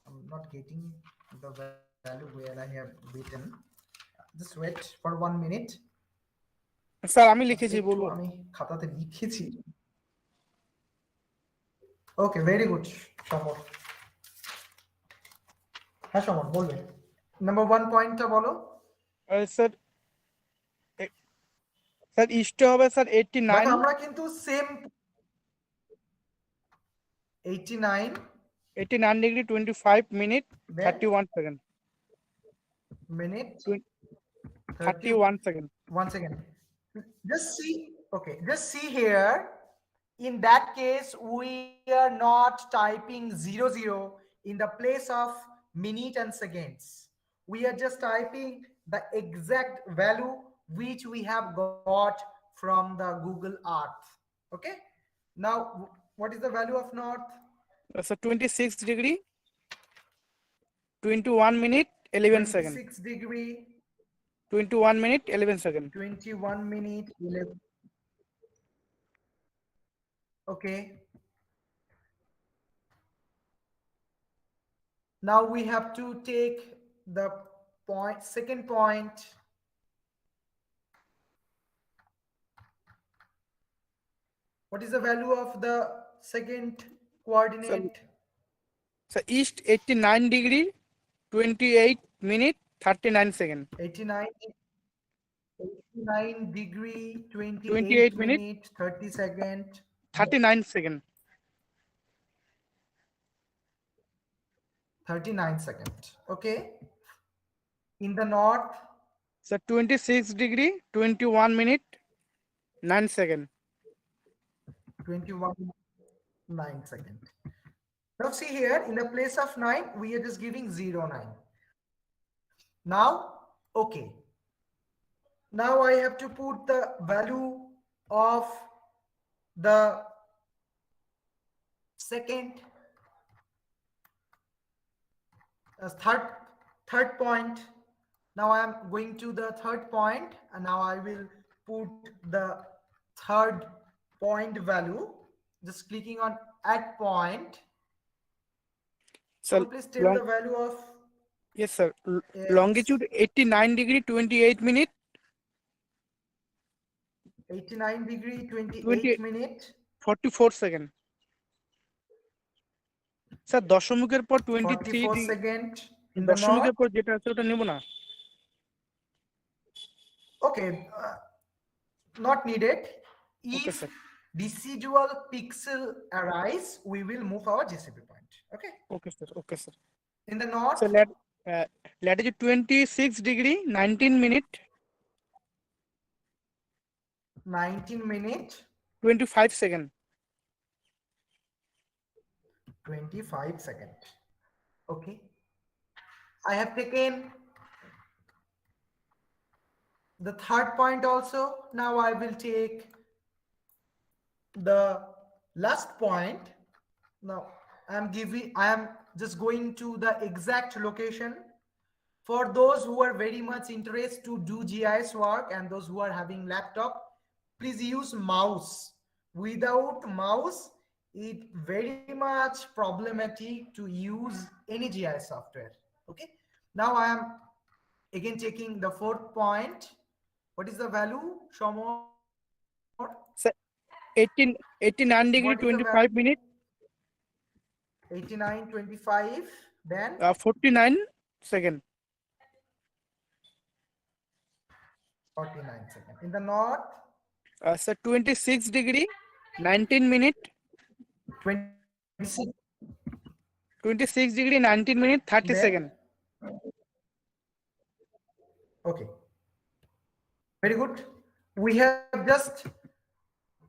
I'm not getting the value where I have written. Just wait for 1 minute. Sir আমি লিখেছি, একটু বলবো? আমি খাতাতে লিখেছি। ওকে, ভেরি গুড সমর। হ্যাঁ সমর বলবে, নাম্বার 1 পয়েন্টটা বলো। স্যার স্যার ইস্টে হবে স্যার 89। দেখো আমরা কিন্তু same 89 degree 25 minute 31 second. minute 31 second. 1 second. Just see, okay, just see here. In that case, we are not typing 00 in the place of minute and seconds. We are just typing the exact value which we have got from the Google Earth. Okay. Now, what is the value of north? Sir 26 degree 21 minute 11 second. 26 degree 21 minute 11 second. 21 minute 11. Okay. Now we have to take the point, second point. What is the value of the second coordinate? Sir east 89 degree 28 minute 39 second. 89 degree 28 28 minute minute 30 second 39 second. 39 second. Okay. In the north, sir 26 degree 21 minute 9 second. 21 9 second. Now see here, in the place of 9 we are just giving 09. Now okay, now I have to put the value of the second third point. Now I am going to the third point and now I will put the third point value, just clicking on add point. So please tell the value of, yes sir, longitude 89 degree 28 minute 89 degree 28 minute 44 second. Sir দশমিকের পর 23 44 second in the দশমিকের north. পর যেটা আছে ওটা নেব না? Okay, not needed. Okay, If sir. residual pixel arise, we will move our GCP point. Okay. Okay sir, okay sir. In the north, So latitude 26 degree 19 minute 19 minute 25 second. 25 second. Okay. I have taken the third point also. Now I will take the last point. Now I am just going to the exact location. For those who are very much interested to do GIS work and those who are having laptop, please use mouse. Without mouse, it very much problematic to use any GIS software. Okay. Now I am again taking the fourth point. What is the value, Shomor? Sir, 89 degree What is the 25 minutes, 89.25, then 49 seconds. 49 seconds. In the north, Sir, 26 degree 19 minute, 26, 26 degree 19 minute 30 then second. okay, very good. We have just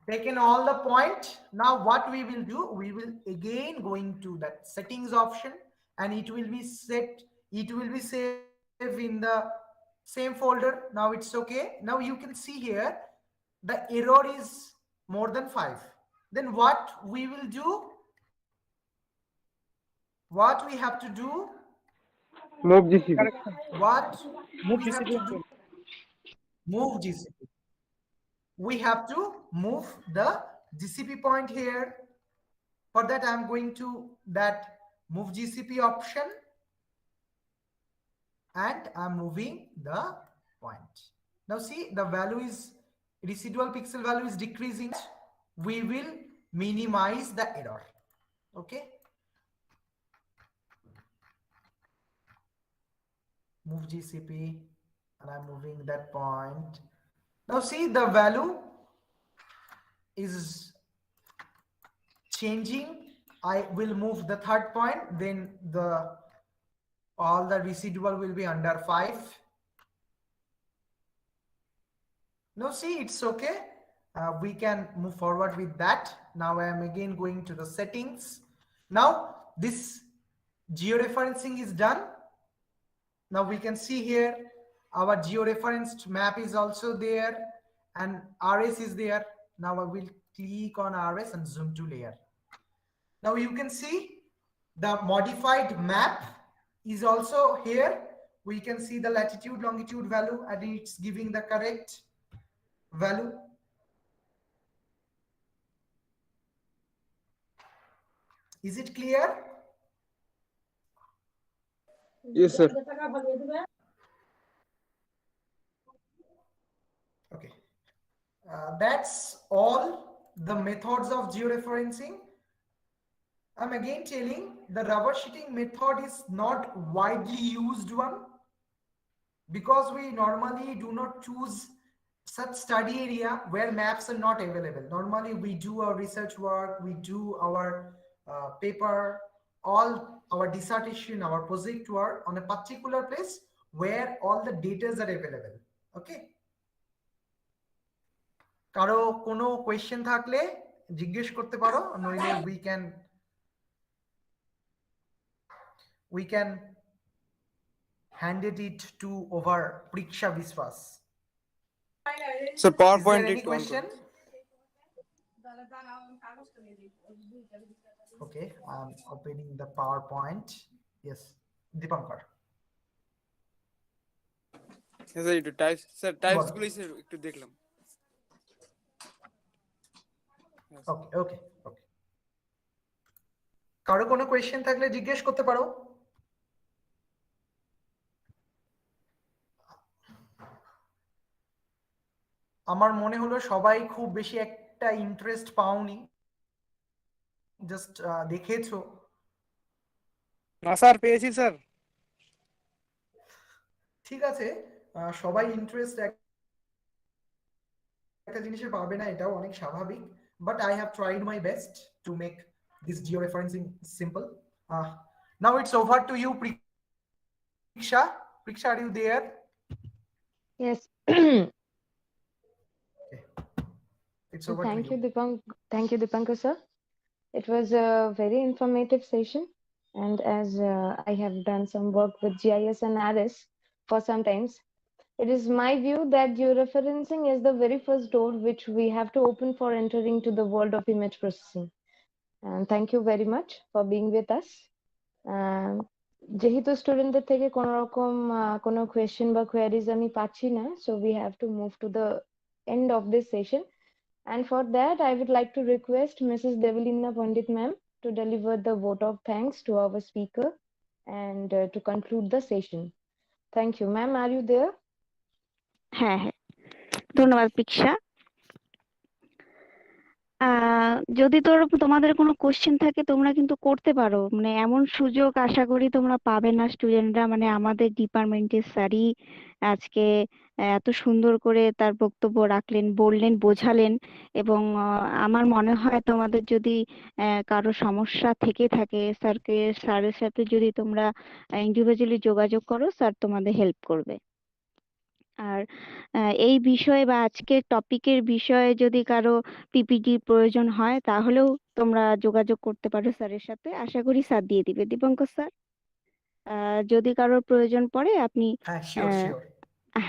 taken all the point. Now what we will do, we will again going to that settings option, and it will be set, it will be saved in the same folder. Now it's okay. Now you can see here the error is more than 5. Then what we will do, what we have to do, Move GCP. Correction. what Move we have GCP. to do, move GCP. We have to move the GCP point here. For that, I'm going to that move GCP option, and I'm moving the point. Now see, the value is, residual pixel value is decreasing. We will minimize the error. Okay. Move GCP, and I'm moving that point. Now see, the value is changing. I will move the third point, then the all the residual will be under 5. No, see, it's okay. We can move forward with that. Now I am again going to the settings. Now this georeferencing is done. Now we can see here our georeferenced map is also there, and RS is there. Now I will click on RS and zoom to layer. Now you can see the modified map is also here. We can see the latitude, longitude value, and it's giving the correct value. Is it clear? Yes, sir. Okay. That's all the methods of georeferencing. I'm again telling, the rubber sheeting method is not widely used one, because we normally do not choose such study area where maps are not available. Normally we do our research work, we do our paper, all our dissertation, our project work on a particular place where all the data are available. Okay. কারো কোনো question থাকলে জিজ্ঞেস করতে পারো, নইলে we can hand it to over Priksha Viswas. So Is PowerPoint there any question? Okay, I'm opening the PowerPoint. Yes, Dipankar. Sir একটু types, sir types গুলো sir একটু দেখলাম। ওকে ওকে ওকে, কারো কোনো কোয়েশ্চেন থাকলে জিজ্ঞেস করতে পারো। আমার মনে হলো সবাই খুব বেশি একটা ইন্টারেস্ট পাওনি, জাস্ট দেখেছো। না স্যার, পেয়েছি স্যার। ঠিক আছে, সবাই ইন্টারেস্ট একটা জিনিসে পাবে না, এটাও অনেক স্বাভাবিক, but I have tried my best to make this georeferencing simple. Now it's over to you, Priksha. Priksha, are you there? Yes. Okay. It's over Thank to you, you. Thank you, Dipankar sir. It was a very informative session, and as I have done some work with GIS and RS for some times, it is my view that georeferencing is the very first door which we have to open for entering to the world of image processing. And thank you very much for being with us. যেহেতু স্টুডেন্টদের থেকে কোনো রকম কোনো question বা queries আমি পাচ্ছি না, so we have to move to the end of this session. And for that, I would like to request Mrs. Devalina Pandit ma'am to deliver the vote of thanks to our speaker and to conclude the session. Thank you. Ma'am, are you there? হ্যাঁ হ্যাঁ, ধন্যবাদ প্রিক্সা। যদি তোমাদের কোনো question থাকে তোমরা কিন্তু করতে পারো, মানে এমন সুযোগ আশা করি তোমরা পাবে না স্টুডেন্টরা, মানে আমাদের ডিপার্টমেন্টের স্যারই আজকে এত সুন্দর করে তার বক্তব্য রাখলেন, বললেন, বোঝালেন। এবং আমার মনে হয় তোমাদের যদি কারো সমস্যা থেকে থাকে স্যারের সাথে যদি তোমরা ইন্ডিভিজুয়ালি যোগাযোগ করো, স্যার তোমাদের হেল্প করবে। আর এই বিষয়ে বা আজকের টপিকের বিষয়ে যদি কারো পিপিটি প্রয়োজন হয় তাহলেও তোমরা যোগাযোগ করতে পারো স্যারের সাথে, আশা করি স্যার দিয়ে দিবে। দীপঙ্কর স্যার, যদি কারোর প্রয়োজন পড়ে আপনি হ্যাঁ, শিওর শিওর।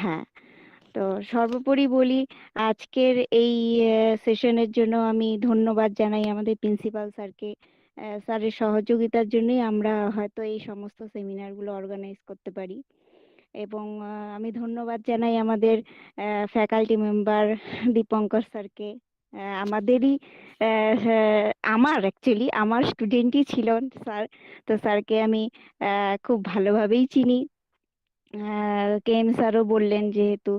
হ্যাঁ, তো সর্বোপরি বলি আজকের এই সেশনের জন্য আমি ধন্যবাদ জানাই আমাদের প্রিন্সিপাল স্যারকে। স্যারের সহযোগিতার জন্যই আমরা হয়তো এই সমস্ত সেমিনারগুলো অর্গানাইজ করতে পারি। এবং আমি ধন্যবাদ জানাই আমাদের ফ্যাকাল্টি মেম্বার দীপঙ্কর স্যারকে। আমাদেরই আমার অ্যাকচুয়ালি আমার স্টুডেন্টই ছিলেন স্যার, তো স্যারকে আমি খুব ভালোভাবেই চিনি। কেএম স্যারও বললেন যেহেতু,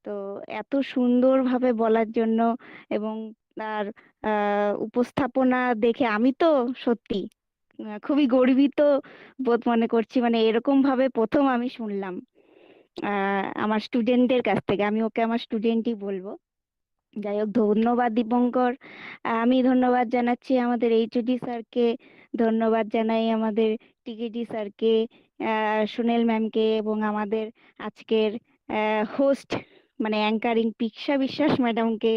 তো এত সুন্দরভাবে বলার জন্য এবং তার উপস্থাপনা দেখে আমি তো সত্যি খুবই গর্বিত বোধ মনে করছি, মানে এরকম ভাবে প্রথম আমি শুনলাম আমার স্টুডেন্টদের কাছ থেকে। আমি ওকে আমার স্টুডেন্টই বলবো। যাই হোক, ধন্যবাদ দীপঙ্কর। আমি ধন্যবাদ জানাচ্ছি আমাদের এইচওডি স্যারকে, ধন্যবাদ জানাই আমাদের টিকেডি স্যারকে, সুনীল ম্যামকে, এবং আমাদের আজকের হোস্ট মানে অ্যাঙ্কারিং পিক্সা বিশ্বাস ম্যাডামকে।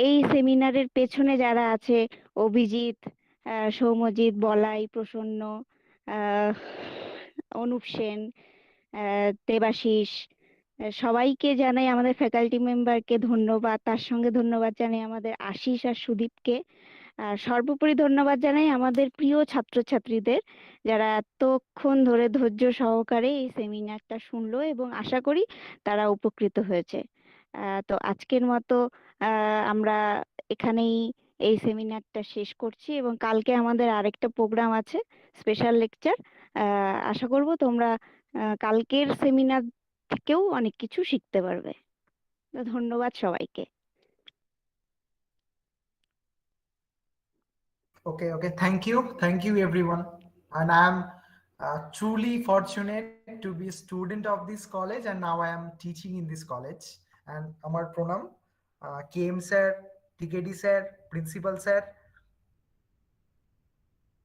এই সেমিনারের পেছনে যারা আছে, অভিজিৎ, সৌম্যজিৎ, বলাই, প্রসন্ন, আহ অনুপ সেন, দেবাশিস, সবাইকে জানাই, আমাদের ফ্যাকাল্টি মেম্বারকে ধন্যবাদ। তার সঙ্গে ধন্যবাদ জানাই আমাদের আশিস আর সুদীপকে। সর্বোপরি ধন্যবাদ জানাই আমাদের প্রিয় ছাত্রছাত্রীদের, যারা এতক্ষণ ধরে ধৈর্য সহকারে এই সেমিনারটা শুনলো এবং আশা করি তারা উপকৃত হয়েছে। তো আজকের মতো আমরা এখানেই এই সেমিনারটা শেষ করছি, এবং কালকে আমাদের আরেকটা প্রোগ্রাম আছে, স্পেশাল লেকচার। আশা করব তোমরা কালকের সেমিনার থেকেও অনেক কিছু শিখতে পারবে। তো ধন্যবাদ সবাইকে। Okay, thank you everyone. And I am truly fortunate to be a student of this college, and now I am teaching in this college. And Amar Pranam, KM sir, TKD sir, principal sir,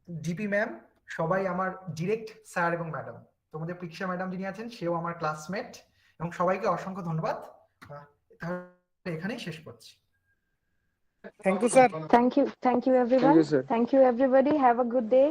DP ma'am, সবাই আমার direct sir এবং madam. তোমাদের প্রিক্সা madam যিনি আছেন সেও আমার classmate, এবং সবাইকে অসংখ্য ধন্যবাদ। তাহলে এখানেই শেষ করছি। Thank you sir. Thank you everyone. Thank you, sir. Thank you everybody. Have a good day.